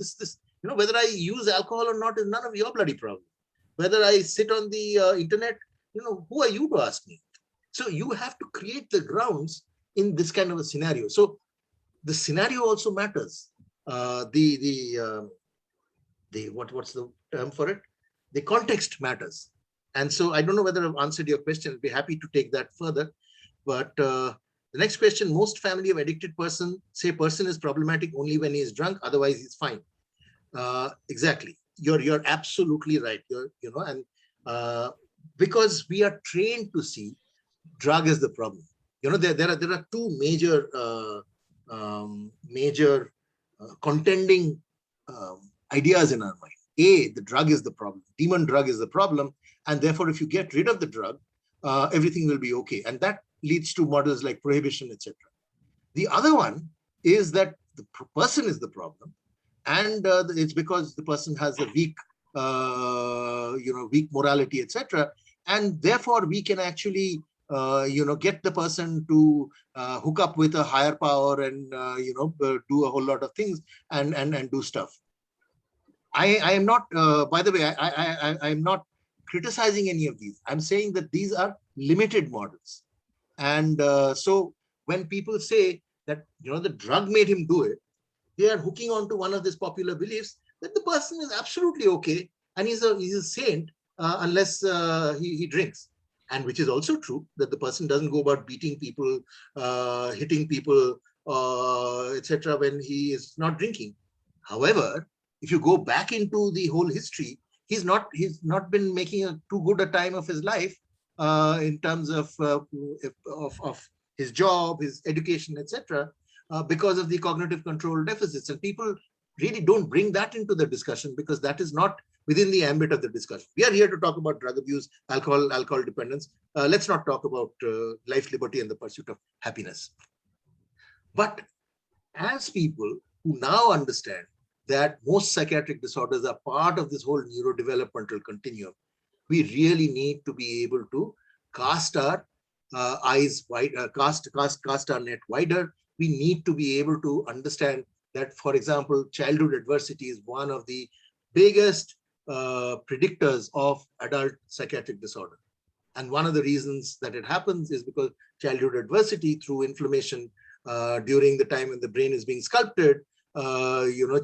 Whether I use alcohol or not is none of your bloody problem. Whether I sit on the internet, who are you to ask me? So you have to create the grounds in this kind of a scenario. So the scenario also matters. What's the term for it? The context matters. And so I don't know whether I've answered your question. I'd be happy to take that further. But the next question, most family of addicted person say person is problematic only when he is drunk, otherwise he's fine. Exactly. You're absolutely right. Because we are trained to see drug is the problem. There are two major contending ideas in our mind. A, the drug is the problem. Demon drug is the problem. And therefore, if you get rid of the drug, everything will be okay. And that leads to models like prohibition, etc. The other one is that the person is the problem. And it's because the person has a weak, weak morality, etc. And therefore, we can actually, get the person to hook up with a higher power and, do a whole lot of things and do stuff. I am not, by the way, I am not criticizing any of these. I'm saying that these are limited models. And so when people say that, the drug made him do it, they are hooking onto one of these popular beliefs that the person is absolutely okay and he's a saint unless he drinks. And which is also true, that the person doesn't go about beating people, hitting people, etc. when he is not drinking. However, if you go back into the whole history, he's not been making a too good a time of his life in terms of his job, his education, etc. Because of the cognitive control deficits. And people really don't bring that into the discussion because that is not within the ambit of the discussion. We are here to talk about drug abuse, alcohol dependence. Let's not talk about life, liberty, and the pursuit of happiness. But as people who now understand that most psychiatric disorders are part of this whole neurodevelopmental continuum, we really need to be able to cast our eyes wide, cast our net wider. We need to be able to understand that, for example, childhood adversity is one of the biggest predictors of adult psychiatric disorder. And one of the reasons that it happens is because childhood adversity through inflammation during the time when the brain is being sculpted,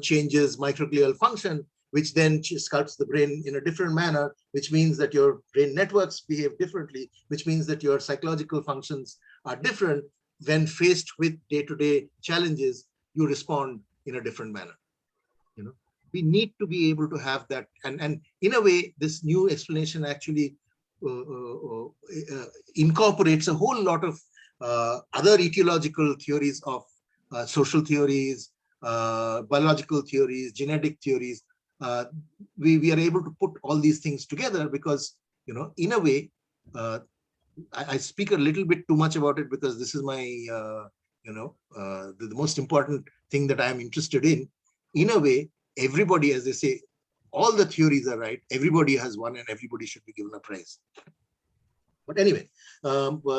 changes microglial function, which then sculpts the brain in a different manner, which means that your brain networks behave differently, which means that your psychological functions are different. When faced with day-to-day challenges, you respond in a different manner. We need to be able to have that. And in a way, this new explanation actually incorporates a whole lot of other etiological theories of social theories, biological theories, genetic theories. We are able to put all these things together because, in a way, I speak a little bit too much about it because this is my, the most important thing that I am interested in. In a way, everybody, as they say, all the theories are right. Everybody has one and everybody should be given a prize. But anyway,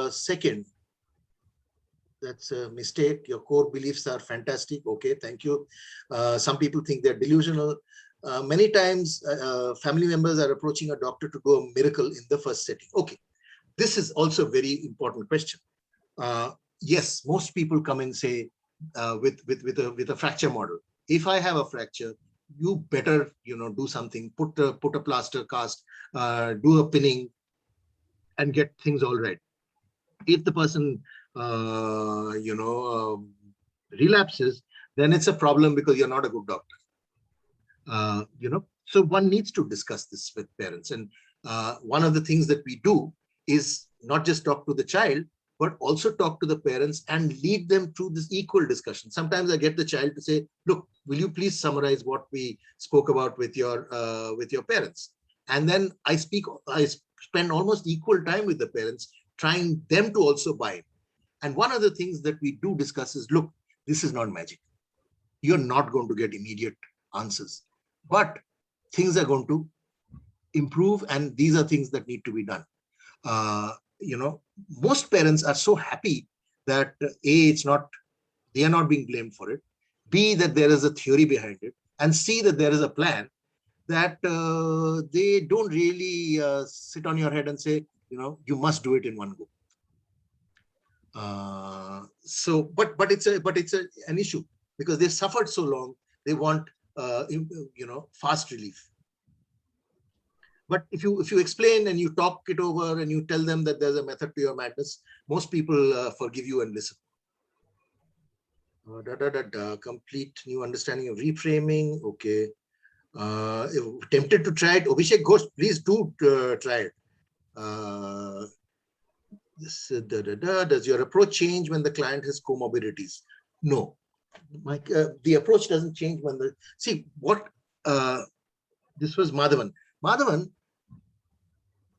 second, that's a mistake. Your core beliefs are fantastic. Okay, thank you. Some people think they're delusional. Many times, family members are approaching a doctor to do a miracle in the first setting. Okay, this is also a very important question. Yes, most people come and say with a fracture model. If I have a fracture, you better do something. Put a plaster cast, do a pinning, and get things all right. If the person relapses, then it's a problem because you're not a good doctor. So one needs to discuss this with parents. And one of the things that we do is not just talk to the child, but also talk to the parents and lead them through this equal discussion. Sometimes I get the child to say, look, will you please summarize what we spoke about with your parents? And then I spend almost equal time with the parents, trying them to also buy it. And one of the things that we do discuss is, look, this is not magic. You're not going to get immediate answers, but things are going to improve, and these are things that need to be done. Most parents are so happy that A, they are not being blamed for it, B, that there is a theory behind it, and C, that there is a plan, that they don't really sit on your head and say, you must do it in one go. But it's an issue because they've suffered so long. They want fast relief. But if you explain and you talk it over and you tell them that there's a method to your madness, most people forgive you and listen. Complete new understanding of reframing. Okay. Tempted to try it. Abhishek Ghosh, please do try it. Does your approach change when the client has comorbidities? No. The approach doesn't change when this was Madhavan. Madhavan,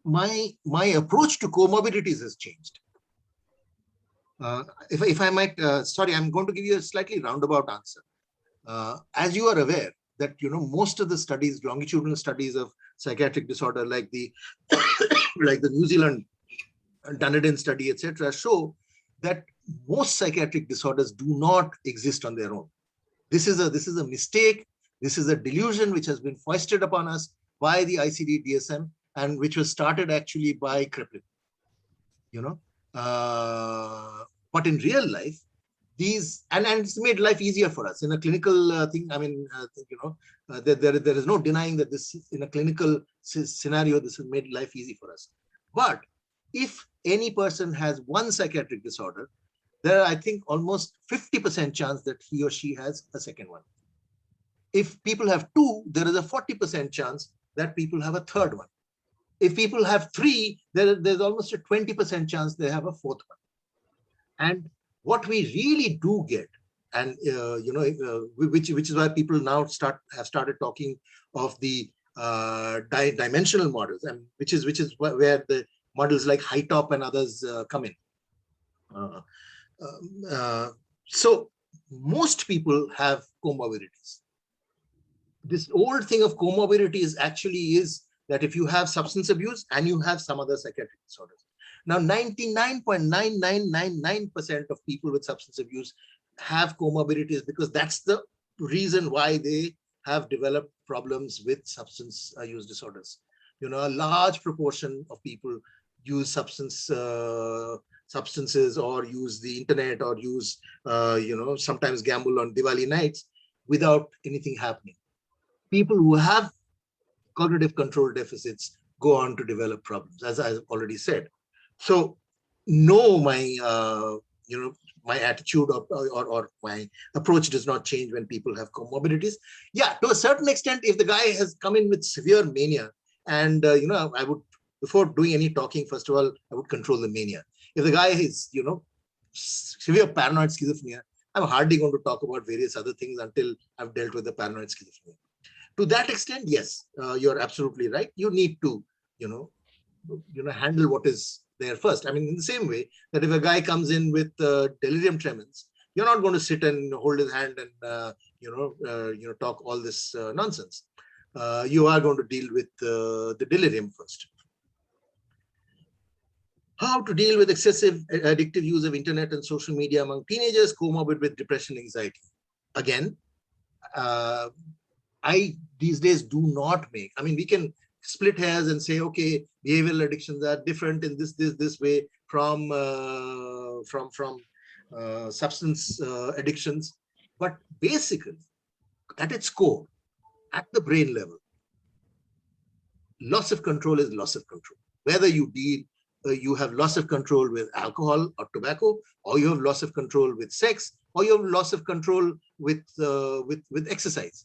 my approach to comorbidities has changed. If I might, sorry, I'm going to give you a slightly roundabout answer. As you are aware that, most of the studies, longitudinal studies of psychiatric disorder, like the New Zealand Dunedin study, etc., show that most psychiatric disorders do not exist on their own. This is a mistake. This is a delusion which has been foisted upon us by the ICD-DSM and which was started actually by Kreplin. But in real life, these and it's made life easier for us in a clinical thing. I mean, there is no denying that this in a clinical scenario, this has made life easy for us. But if any person has one psychiatric disorder, there are, I think, almost 50% chance that he or she has a second one. If people have two, there is a 40% chance that people have a third one. If people have three, there's almost a 20% chance they have a fourth one. And what we really do get, and which is why people now have started talking of the dimensional models, and which is where the models like HiTOP and others come in. So most people have comorbidities. This old thing of comorbidity is that if you have substance abuse and you have some other psychiatric disorders. Now, 99.9999% of people with substance abuse have comorbidities because that's the reason why they have developed problems with substance use disorders. A large proportion of people use substances or use the internet or use, sometimes gamble on Diwali nights without anything happening. People who have cognitive control deficits go on to develop problems, as I've already said. So, no, my attitude or my approach does not change when people have comorbidities. Yeah, to a certain extent, if the guy has come in with severe mania, and I would, before doing any talking, first of all, I would control the mania. If the guy is, severe paranoid schizophrenia, I'm hardly going to talk about various other things until I've dealt with the paranoid schizophrenia. To that extent, yes, you're absolutely right. You need to, handle what is there first. I mean, in the same way that if a guy comes in with delirium tremens, you're not going to sit and hold his hand and talk all this nonsense. You are going to deal with the delirium first. How to deal with excessive addictive use of internet and social media among teenagers comorbid with depression, anxiety. Again, I these days do not make. I mean, we can split hairs and say, okay, behavioral addictions are different in this way from substance addictions, but basically, at its core, at the brain level, loss of control is loss of control. Whether you have loss of control with alcohol or tobacco, or you have loss of control with sex, or you have loss of control with exercise.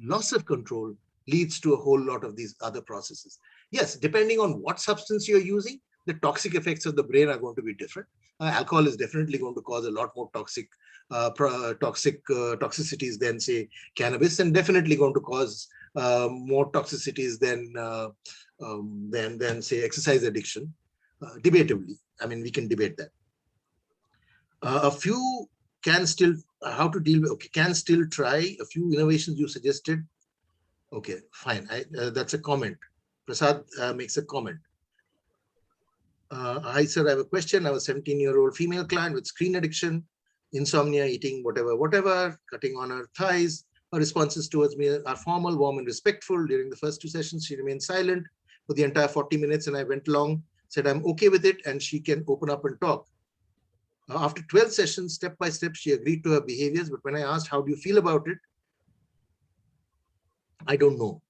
Loss of control leads to a whole lot of these other processes. Yes, depending on what substance you're using, the toxic effects of the brain are going to be different. Alcohol is definitely going to cause a lot more toxicities than, say, cannabis, and definitely going to cause more toxicities than say exercise addiction. Debatably, I mean, we can debate that. A few can still how to deal with. Okay, can still try a few innovations you suggested. Okay, fine. That's a comment. Prasad makes a comment. Hi, sir, I have a question. I have a 17-year-old female client with screen addiction, insomnia, eating whatever, cutting on her thighs. Her responses towards me are formal, warm, and respectful. During the first 2 sessions, she remained silent for the entire 40 minutes, and I went along, said I'm okay with it, and she can open up and talk. After 12 sessions, step by step, she agreed to her behaviors, but when I asked, how do you feel about it? I don't know.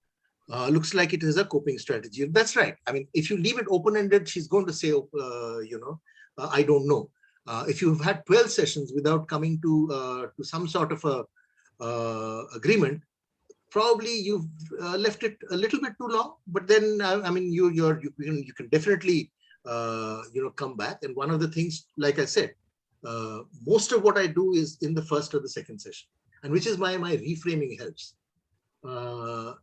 Looks like it is a coping strategy. That's right. I mean, if you leave it open-ended, she's going to say, I don't know. If you've had 12 sessions without coming to some sort of a agreement, probably you've left it a little bit too long. But then, I mean, you can definitely come back. And one of the things, like I said, most of what I do is in the first or the second session, and which is my reframing helps. I'm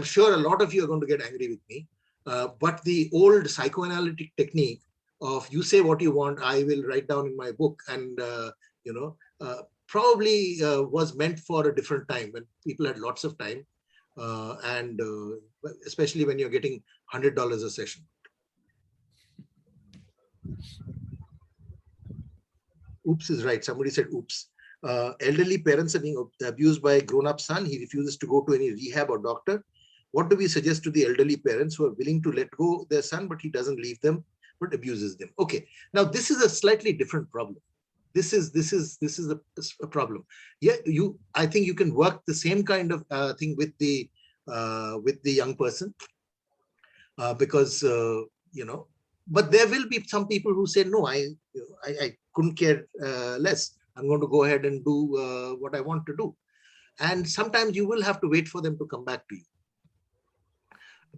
sure a lot of you are going to get angry with me, but the old psychoanalytic technique of you say what you want, I will write down in my book, and probably was meant for a different time when people had lots of time, and especially when you're getting $100 a session. Oops is right. Somebody said oops. Elderly parents are being abused by a grown-up son. He refuses to go to any rehab or doctor. What do we suggest to the elderly parents who are willing to let go their son, but he doesn't leave them, but abuses them? Okay, now this is a slightly different problem. This is a problem. Yeah, I think you can work the same kind of thing with the young person, because but there will be some people who say, no, I couldn't care less. I'm going to go ahead and do what I want to do. And sometimes you will have to wait for them to come back to you.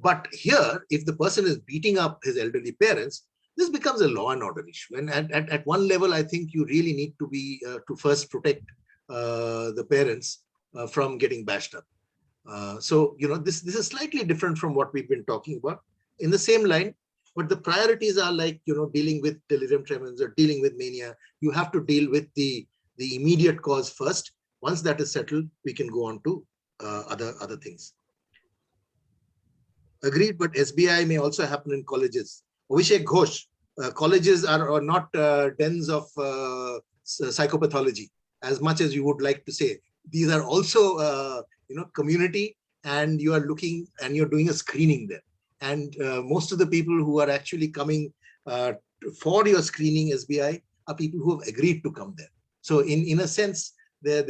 But here, if the person is beating up his elderly parents, this becomes a law and order issue. And at one level, I think you really need to be to first protect the parents from getting bashed up. So this is slightly different from what we've been talking about. In the same line, but the priorities are like dealing with delirium tremens or dealing with mania. You have to deal with the immediate cause first. Once that is settled, we can go on to other things. Agreed, but SBI may also happen in colleges. Abhishek Ghosh, colleges are not dens of psychopathology, as much as you would like to say. These are also community, and you are looking and you're doing a screening there. And most of the people who are actually coming for your screening SBI are people who have agreed to come there. So in a sense, their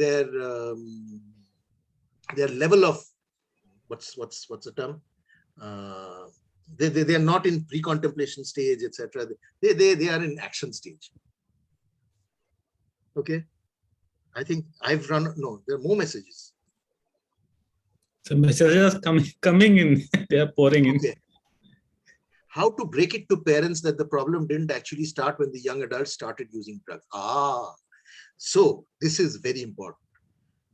level of what's the term? They are not in pre-contemplation stage, etc. They are in action stage. Okay, I think I've run. No, there are more messages. So messages are coming in. They are pouring in. Okay. How to break it to parents that the problem didn't actually start when the young adults started using drugs. So this is very important.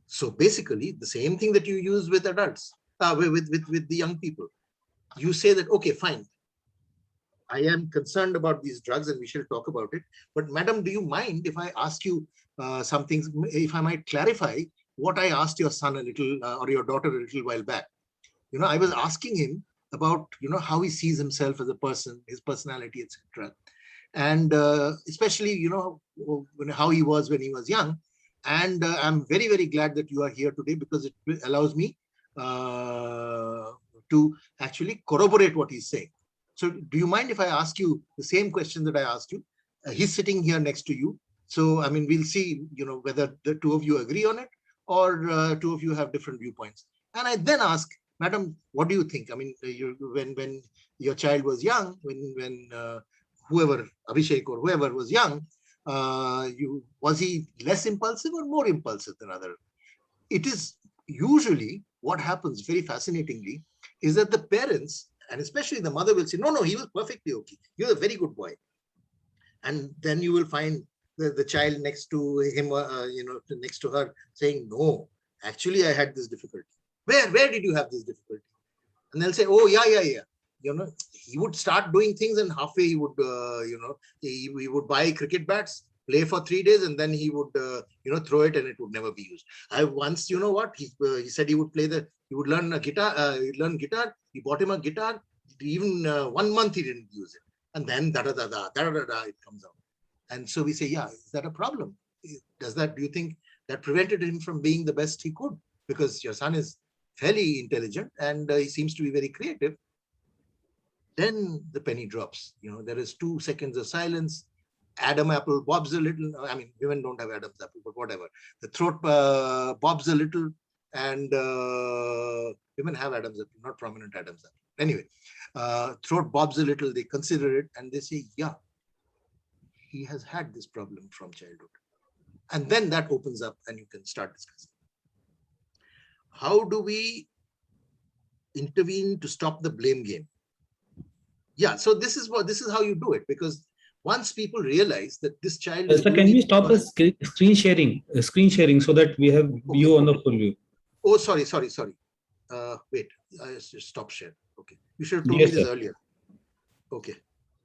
So basically, the same thing that you use with adults, with the young people. You say that, okay, fine. I am concerned about these drugs and we shall talk about it. But madam, do you mind if I ask you some things, if I might clarify what I asked your son a little or your daughter a little while back? You know, I was asking him about, you know, how he sees himself as a person, his personality, etc. And especially, you know, how he was when he was young. And I'm very, very glad that you are here today because it allows me to actually corroborate what he's saying. So do you mind if I ask you the same question that I asked you? He's sitting here next to you. So, I mean, we'll see, you know, whether the two of you agree on it or two of you have different viewpoints. And I then ask, madam, what do you think? I mean, when your child was young, when whoever, Abhishek or whoever was young, was he less impulsive or more impulsive than other? It is usually what happens very fascinatingly is that the parents, and especially the mother, will say, no, he was perfectly okay. You're a very good boy. And then you will find the child next to him, next to her saying, no, actually I had this difficulty. Where did you have this difficulty? And they'll say, oh, yeah. You know, he would start doing things and halfway he would, he would buy cricket bats, play for 3 days, and then he would, throw it and it would never be used. I once, you know what, he said he would learn a guitar, He bought him a guitar. Even 1 month he didn't use it. And then it comes out. And so we say, yeah, is that a problem? Do you think that prevented him from being the best he could? Because your son is fairly intelligent and he seems to be very creative. Then the penny drops. You know, there is 2 seconds of silence. Adam apple bobs a little. I mean, women don't have Adam's apple, but whatever. The throat bobs a little, and women have Adam's apple, not prominent Adam's apple. Anyway, throat bobs a little. They consider it and they say, yeah, he has had this problem from childhood. And then that opens up and you can start discussing. How do we intervene to stop the blame game? Yeah, so this is how you do it, because once people realize that this child is can we stop the screen sharing so that we have view on the full view? Oh, sorry. Wait, I just stop share. Okay, you should have told me this earlier. Okay,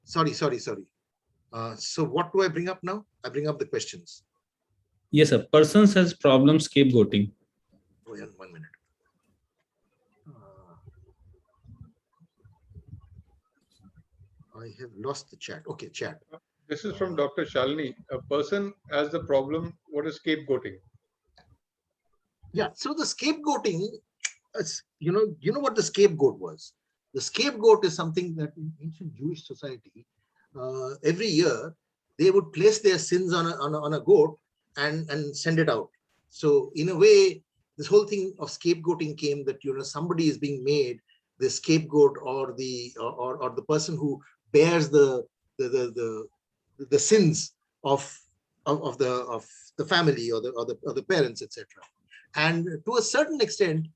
sorry. So what do I bring up now? I bring up the questions. Yes, sir. Persons has problem scapegoating. Oh, yeah, 1 minute. I have lost the chat. Okay, chat. This is from Dr. Shalini. A person has the problem. What is scapegoating? Yeah, so the scapegoating, you know what the scapegoat was. The scapegoat is something that in ancient Jewish society, every year they would place their sins on a goat and send it out. So in a way, this whole thing of scapegoating came that, you know, somebody is being made the scapegoat or the person who bears the sins of the family or the parents, etc. And to a certain extent,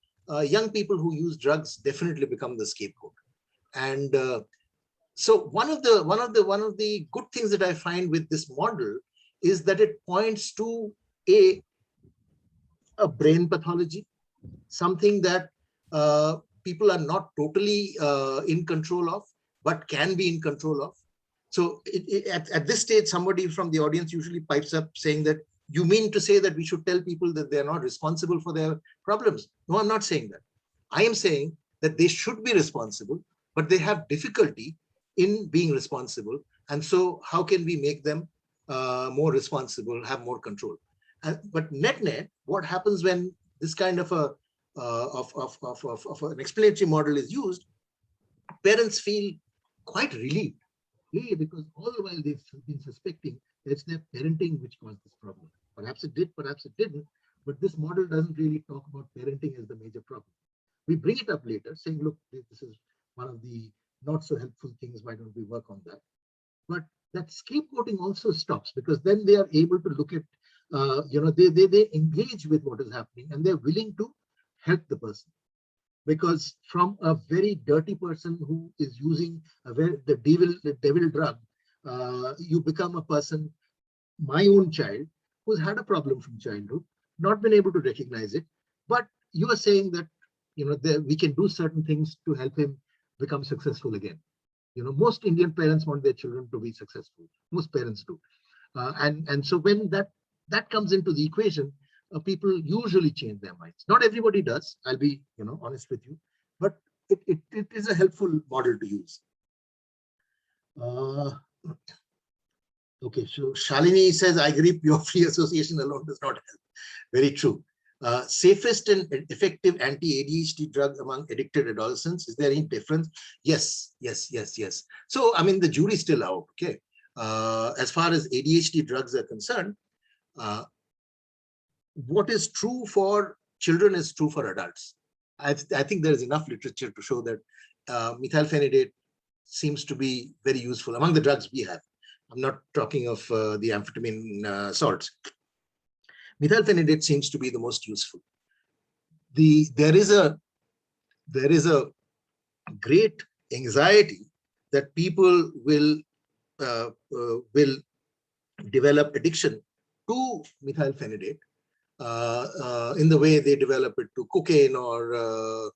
young people who use drugs definitely become the scapegoat. And so one of the good things that I find with this model is that it points to a brain pathology, something that people are not totally in control of, but can be in control of. So at this stage, somebody from the audience usually pipes up saying that, you mean to say that we should tell people that they're not responsible for their problems? No, I'm not saying that. I am saying that they should be responsible, but they have difficulty in being responsible. And so how can we make them more responsible, have more control? But net, what happens when this kind of a of an explanatory model is used, parents feel quite relieved, really, because all the while they've been suspecting that it's their parenting which caused this problem. Perhaps it did, perhaps it didn't, but this model doesn't really talk about parenting as the major problem. We bring it up later saying, look, this is one of the not so helpful things, why don't we work on that? But that scapegoating also stops, because then they are able to look at, they engage with what is happening and they're willing to help the person. Because from a very dirty person who is using the devil drug, you become a person, my own child, who's had a problem from childhood, not been able to recognize it, but you are saying that we can do certain things to help him become successful again. Most Indian parents want their children to be successful. Most parents do, and so when that comes into the equation, people usually change their minds. Not everybody does. I'll be honest with you, but it is a helpful model to use. Okay, so Shalini says, I agree, pure free association alone does not help. Very true. Safest and effective anti-ADHD drug among addicted adolescents, is there any difference? Yes. So, I mean, the jury's still out, okay? As far as ADHD drugs are concerned, what is true for children is true for adults. I think there is enough literature to show that methylphenidate seems to be very useful among the drugs we have. I'm not talking of the amphetamine salts. Methylphenidate seems to be the most useful. There is a great anxiety that people will develop addiction to methylphenidate in the way they develop it to cocaine or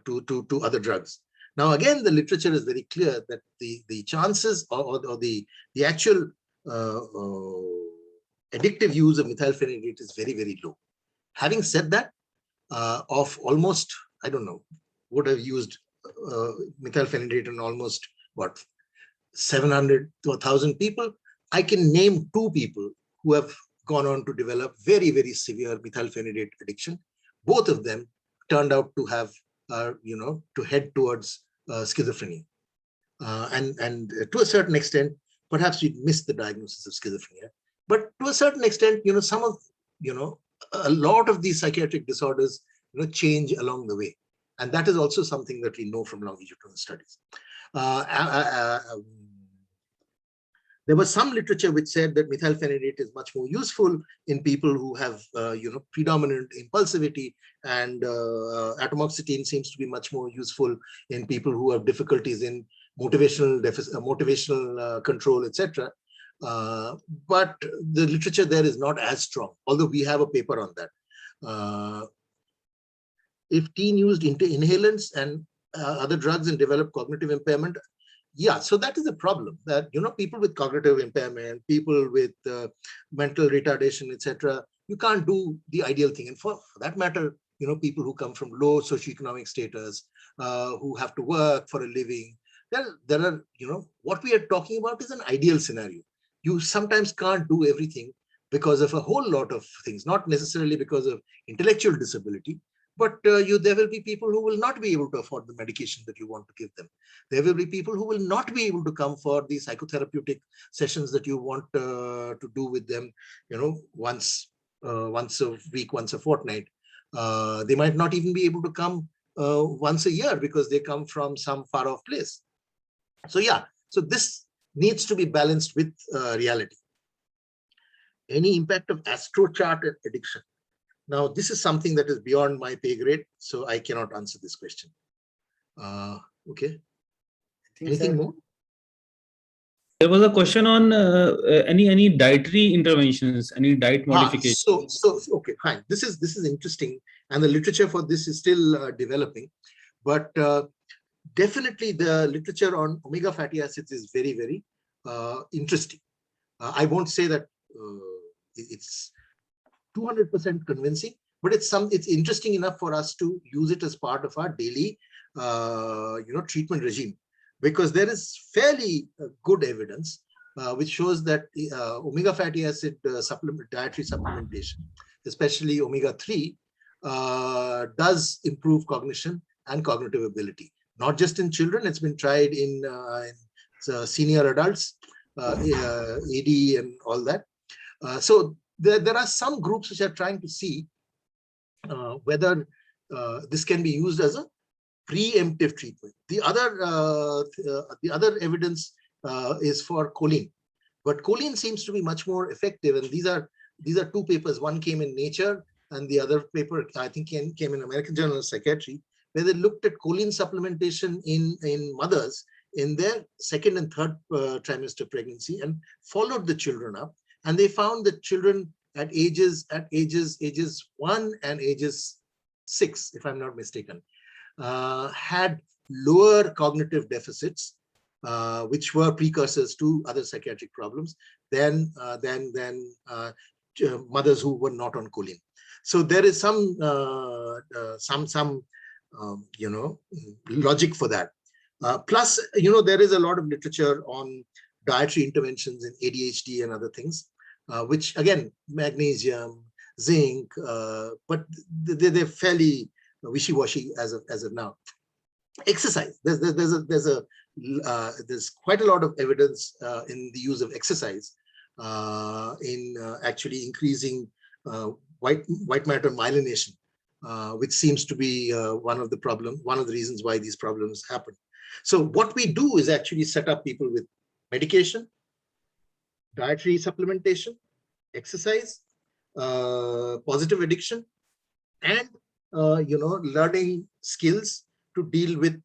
to other drugs. Now, again, the literature is very clear that the chances or the actual addictive use of methylphenidate is very, very low. Having said that, of almost, I don't know, would have used methylphenidate on almost, what, 700 to 1,000 people, I can name 2 people who have gone on to develop very, very severe methylphenidate addiction. Both of them turned out to have, to head towards schizophrenia. And to a certain extent, perhaps we missed the diagnosis of schizophrenia. But to a certain extent, some of, a lot of these psychiatric disorders, change along the way. And that is also something that we know from longitudinal studies. There was some literature which said that methylphenidate is much more useful in people who have, predominant impulsivity, and atomoxetine seems to be much more useful in people who have difficulties in motivational control, etc. But the literature there is not as strong, although we have a paper on that. If teen used inhalants and other drugs and developed cognitive impairment, yeah, so that is the problem, that people with cognitive impairment, people with mental retardation, etc., you can't do the ideal thing. And for that matter, people who come from low socioeconomic status, who have to work for a living, there are, what we are talking about is an ideal scenario. You sometimes can't do everything because of a whole lot of things, not necessarily because of intellectual disability, but there will be people who will not be able to afford the medication that you want to give them. There will be people who will not be able to come for the psychotherapeutic sessions that you want to do with them, once a week, once a fortnight. They might not even be able to come once a year because they come from some far off place. So yeah, so this needs to be balanced with reality. Any impact of AstroChart addiction? Now, this is something that is beyond my pay grade, so I cannot answer this question. Okay. Anything more? There was a question on any dietary interventions, any diet modification. So okay, fine. This is interesting, and the literature for this is still developing, but definitely the literature on omega fatty acids is very, very interesting. I won't say that it's 200% convincing, but it's interesting enough for us to use it as part of our daily treatment regime, because there is fairly good evidence which shows that omega fatty acid dietary supplementation, especially omega-3, does improve cognition and cognitive ability. Not just in children, it's been tried in senior adults, AD and all that. So there are some groups which are trying to see whether this can be used as a preemptive treatment. The other evidence is for choline, but choline seems to be much more effective. And these are two papers. One came in Nature, and the other paper I think came in American Journal of Psychiatry, where they looked at choline supplementation in mothers in their second and third trimester pregnancy and followed the children up, and they found that children at ages 1 and ages 6, if I'm not mistaken, had lower cognitive deficits, which were precursors to other psychiatric problems than mothers who were not on choline. So there is some logic for that. Plus, there is a lot of literature on dietary interventions in ADHD and other things, which again, magnesium, zinc, but they're fairly wishy-washy as of now. Exercise. There's quite a lot of evidence in the use of exercise in actually increasing white matter myelination, which seems to be one of the reasons why these problems happen. So what we do is actually set up people with medication, dietary supplementation, exercise, positive addiction, and learning skills to deal with,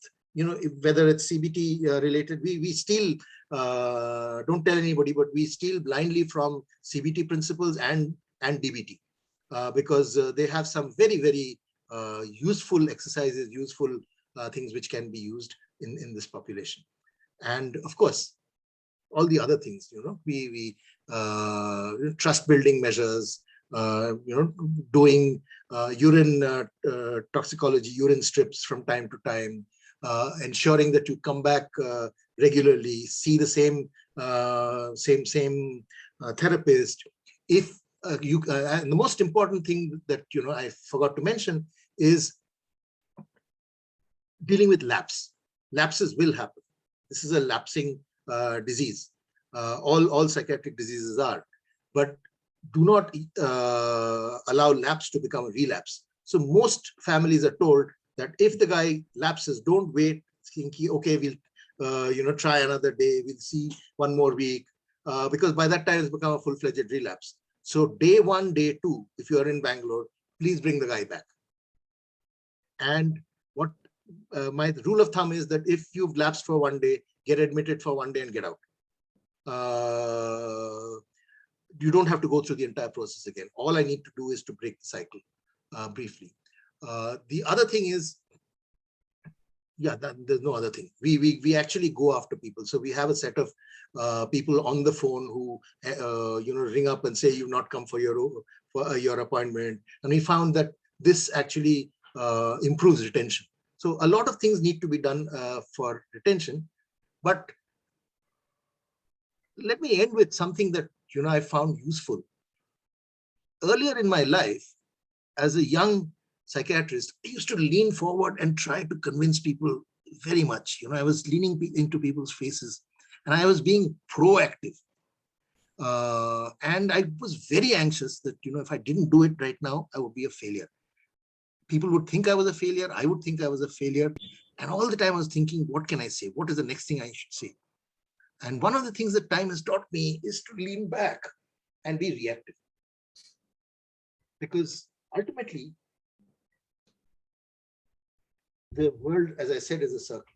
whether it's CBT related. We still don't tell anybody, but we steal blindly from CBT principles and DBT because they have some very, very useful exercises, useful things which can be used in this population. And of course, all the other things, we trust building measures, doing urine toxicology, urine strips from time to time, ensuring that you come back regularly, see the same therapist. If and the most important thing that I forgot to mention is dealing with lapse. Lapses will happen. This is a lapsing disease. All psychiatric diseases are, but do not allow lapse to become a relapse. So most families are told that if the guy lapses, don't wait, thinking, okay, we'll try another day, we'll see one more week, because by that time it's become a full-fledged relapse. So day 1, day 2, if you are in Bangalore, please bring the guy back. And what my rule of thumb is that if you've lapsed for 1 day, get admitted for 1 day and get out. You don't have to go through the entire process again. All I need to do is to break the cycle briefly. The other thing is, there's no other thing. We actually go after people. So we have a set of people on the phone who ring up and say you've not come for your appointment, and we found that this actually improves retention. So a lot of things need to be done for retention. But let me end with something that I found useful. Earlier in my life, as a young psychiatrist, I used to lean forward and try to convince people very much. I was leaning into people's faces and I was being proactive. And I was very anxious that, if I didn't do it right now, I would be a failure. People would think I was a failure. I would think I was a failure. And all the time I was thinking, what can I say? What is the next thing I should say? And one of the things that time has taught me is to lean back and be reactive. Because ultimately, the world, as I said, is a circle.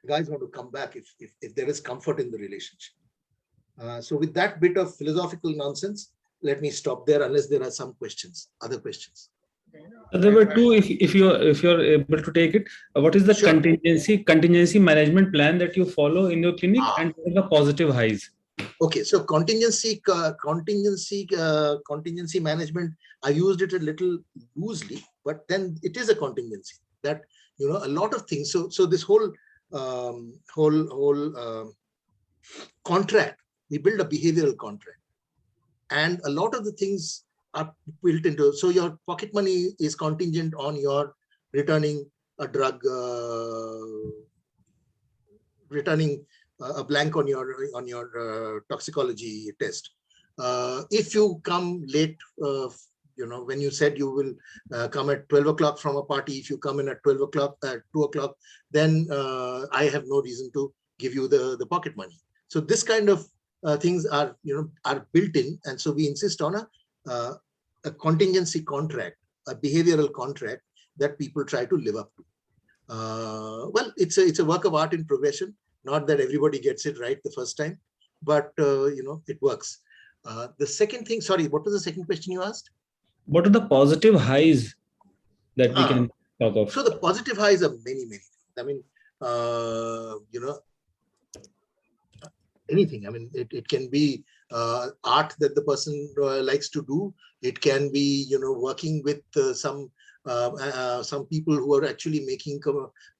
Guys want to come back if there is comfort in the relationship. So with that bit of philosophical nonsense, let me stop there unless there are some questions, other questions. There were two, if you're able to take it. What is the Sure. contingency management plan that you follow in your clinic, and what are the positive highs? Okay, so contingency management, I used it a little loosely, but then it is a contingency that a lot of things. So this whole contract, we build a behavioral contract, and a lot of the things are built into. So your pocket money is contingent on your returning a drug, returning a blank on your toxicology test. If you come late, when you said you will come at 12 o'clock from a party, if you come in at 12 o'clock, at 2 o'clock, then I have no reason to give you the pocket money. So this kind of things are built in, and so we insist on a contingency contract, a behavioral contract that people try to live up to. Well, it's a work of art in progression. Not that everybody gets it right the first time, but it works. The second thing, sorry, what was the second question you asked? What are the positive highs that we can talk of? So the positive highs are many, many. I mean, anything. I mean, it can be art that the person likes to do. It can be, working with some people who are actually making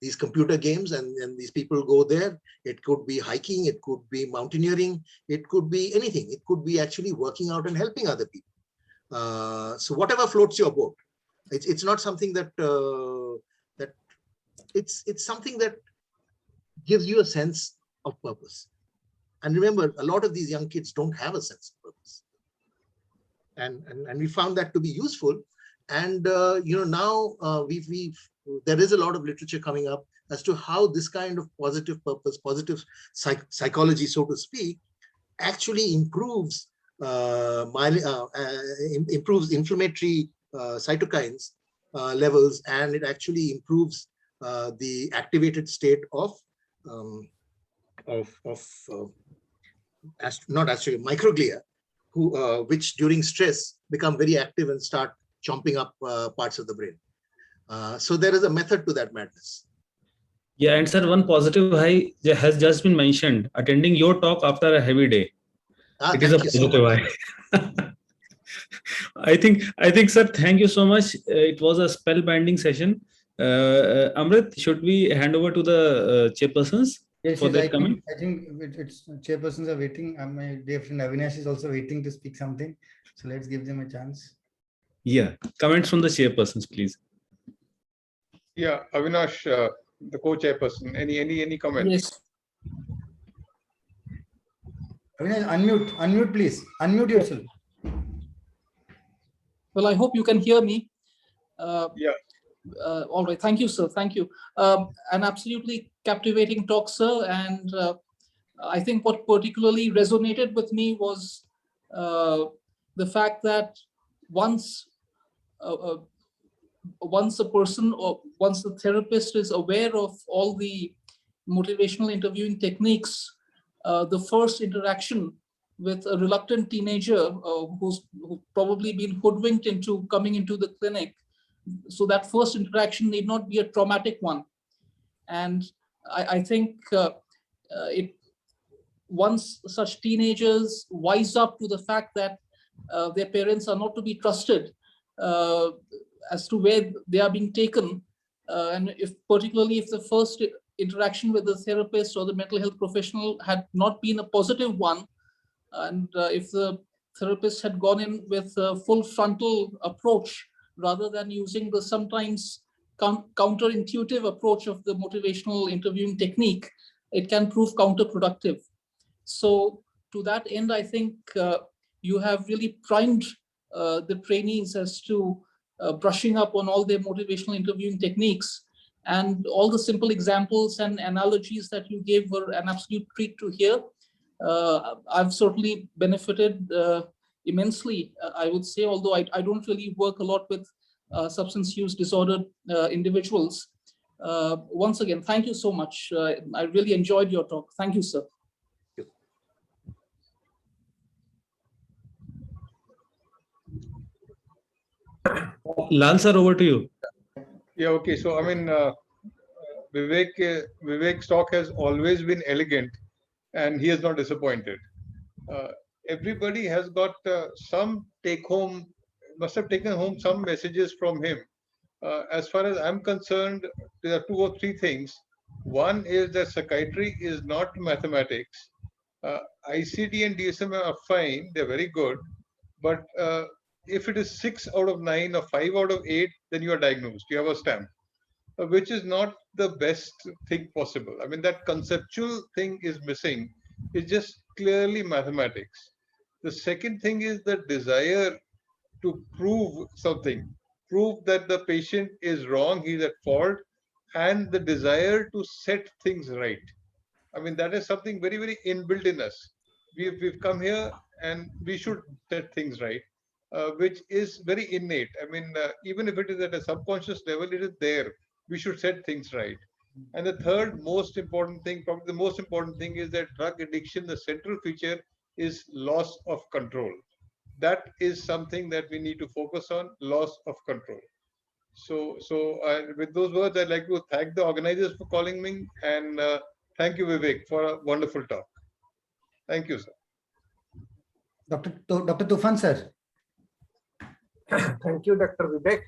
these computer games, and these people go there. It could be hiking, it could be mountaineering, it could be anything. It could be actually working out and helping other people. So whatever floats your boat. It's not something that it's something that gives you a sense of purpose. And remember, a lot of these young kids don't have a sense of purpose. And we found that to be useful. And now there is a lot of literature coming up as to how this kind of positive purpose, positive psychology, so to speak, actually improves improves inflammatory cytokines levels, and it actually improves the activated state of microglia, which during stress become very active and start chomping up parts of the brain. So there is a method to that madness. Yeah, and sir, one positive high has just been mentioned: attending your talk after a heavy day. It is a positive high. I think, sir, thank you so much. It was a spellbinding session. Amrit, should we hand over to the chairpersons for their comment? I think it's chairpersons are waiting. My dear friend Avinash is also waiting to speak something. So let's give them a chance. Yeah, comments from the chairpersons, please. Yeah, Avinash, the co-chairperson. Any comments? Yes. Avinash, unmute, please. Unmute yourself. Well, I hope you can hear me. Yeah. All right. Thank you, sir. Thank you. An absolutely captivating talk, sir. And I think what particularly resonated with me was the fact that once a person or once the therapist is aware of all the motivational interviewing techniques, the first interaction with a reluctant teenager who's probably been hoodwinked into coming into the clinic, so that first interaction need not be a traumatic one. And I think once such teenagers wise up to the fact that their parents are not to be trusted as to where they are being taken, and particularly if the first interaction with the therapist or the mental health professional had not been a positive one, and if the therapist had gone in with a full frontal approach rather than using the sometimes counterintuitive approach of the motivational interviewing technique, it can prove counterproductive. So to that end, I think you have really primed the trainees as to brushing up on all their motivational interviewing techniques, and all the simple examples and analogies that you gave were an absolute treat to hear. I've certainly benefited immensely, I would say, although I don't really work a lot with substance use disordered individuals. Once again, thank you so much. I really enjoyed your talk. Thank you, sir. Lal sir, over to you. Yeah, okay. So, I mean, Vivek's talk has always been elegant, and he has not disappointed. Everybody has got some take-home, must have taken home some messages from him. As far as I'm concerned, there are 2 or 3 things. One is that psychiatry is not mathematics. ICD and DSM are fine, they're very good, but if it is 6 out of 9 or 5 out of 8, then you are diagnosed. You have a stamp, which is not the best thing possible. I mean, that conceptual thing is missing. It's just clearly mathematics. The second thing is the desire to prove something, prove that the patient is wrong, he's at fault, and the desire to set things right. I mean, that is something very, very inbuilt in us. We've come here and we should set things right, which is very innate. I mean, even if it is at a subconscious level, it is there. We should set things right. And the third most important thing, probably the most important thing, is that drug addiction, the central feature is loss of control. That is something that we need to focus on, loss of control. So, with those words, I'd like to thank the organizers for calling me, and thank you, Vivek, for a wonderful talk. Thank you, sir. Dr. Tufan, sir. Thank you, Dr. Vivek.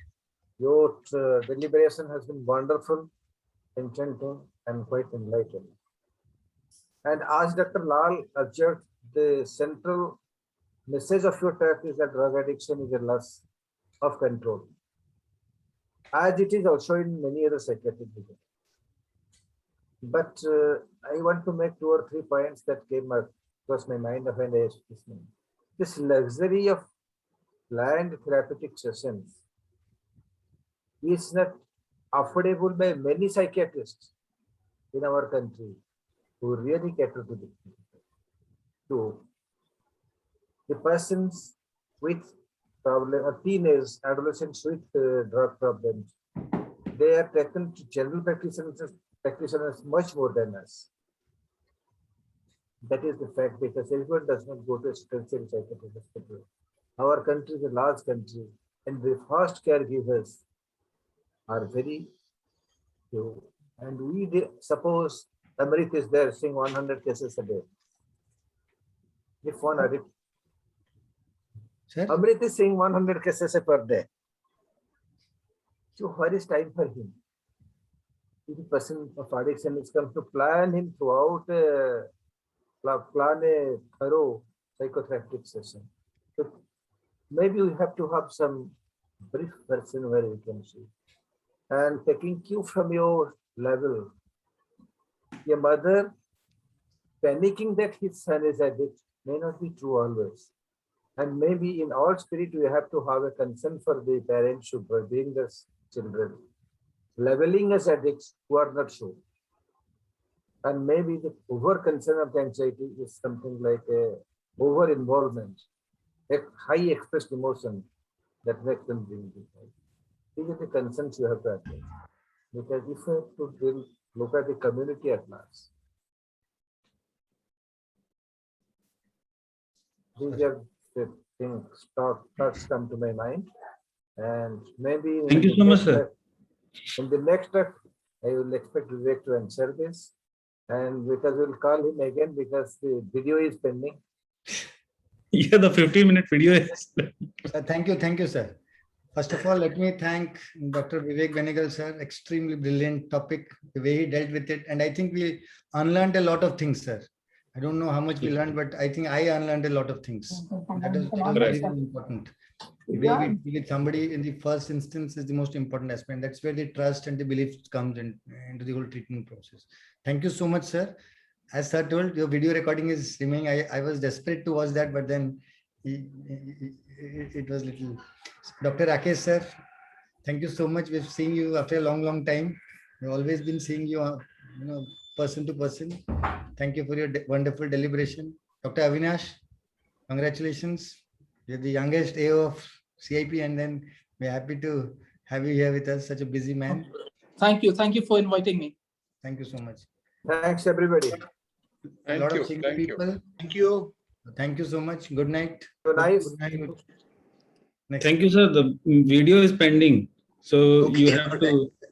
Your deliberation has been wonderful, enchanting, and quite enlightening. And as Dr. Lal observed, the central message of your talk is that drug addiction is a loss of control, as it is also in many other psychiatric disorders. But I want to make 2 or 3 points that came across my mind when I was listening. This luxury of planned therapeutic sessions is not affordable by many psychiatrists in our country who really cater to the persons with problem, or teenage adolescents with drug problems. They are taken to general practitioners much more than us. That is the fact, because everyone does not go to a tertiary psychiatric hospital. Our country is a large country, and the fast caregivers are very few. And we suppose Amrit is there seeing 100 cases a day. If one addict, Amrit is seeing 100 cases per day. So where is time for him? If the person of addiction is come to plan him throughout, plan a thorough psychotherapeutic session. So maybe we have to have some brief version where we can see. And taking cue from your level, your mother panicking that his son is addict may not be true always. And maybe in all spirit, we have to have a concern for the parents who bring their children, labeling as addicts who are not sure. And maybe the over concern of the anxiety is something like a over involvement, a high expressed emotion that makes them bring this. These are the concerns you have to address. Because if you have to look at the community at large, these are the things, thoughts come to my mind. And maybe Thank you so much, sir. In the next step, I will expect Vivek to answer this. And because we'll call him again because the video is pending. Yeah, the 15-minute video is. Thank you, sir. First of all, let me thank Dr. Vivek Benegal, sir. Extremely brilliant topic, the way he dealt with it. And I think we unlearned a lot of things, sir. I don't know how much we learned, but I think I unlearned a lot of things. That is very, very important. The way we deal with somebody in the first instance is the most important aspect. That's where the trust and the belief comes into the whole treatment process. Thank you so much, sir. As sir told, your video recording is remaining. I was desperate to watch that, but then it was little. Dr. Rakesh, sir, thank you so much. We've seen you after a long time. We've always been seeing you, person to person. Thank you for your wonderful deliberation. Dr. Avinash, congratulations. You're the youngest AO of CIP, and then we're happy to have you here with us, such a busy man. Thank you. Thank you for inviting me. Thank you so much. Thanks, everybody. A lot of Thank people. you. Thank you. Thank you so much. Good night. Good night. Good night. Next. Thank you, sir. The video is pending, so Okay.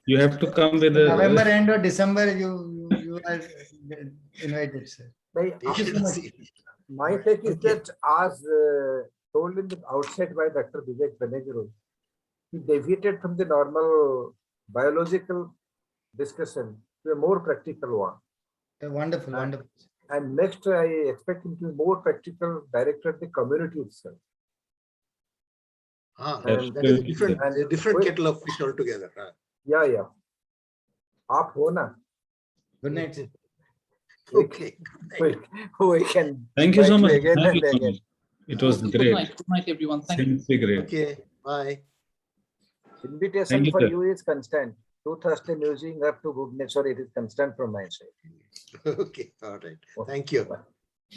you have to come with a November end or December, you are invited, sir. They should see. My take is Okay. that as told in the outset by Dr. Vivek Benegal, he deviated from the normal biological discussion to a more practical one. Wonderful, wonderful. And next, I expect him to be more practical, directed at the community itself. And that is Absolutely. a different kettle of fish altogether. yeah. आप हो ना? Good night, sir. Okay. We can. Thank you so invite much. again Thank and you so again. much. It was Good great. night. Good night, everyone. Thank you. Simply great. Okay. Bye. Invitation Thank you, for sir. you is constant. 2 Thursday music up to Bhubaneswar. It is constant from my side. Okay. All right. Thank you. Bye.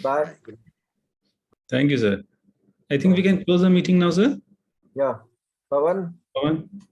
Bye. Good night. Thank you, sir. I think we can close the meeting now, sir. Yeah. Pawan. Pawan?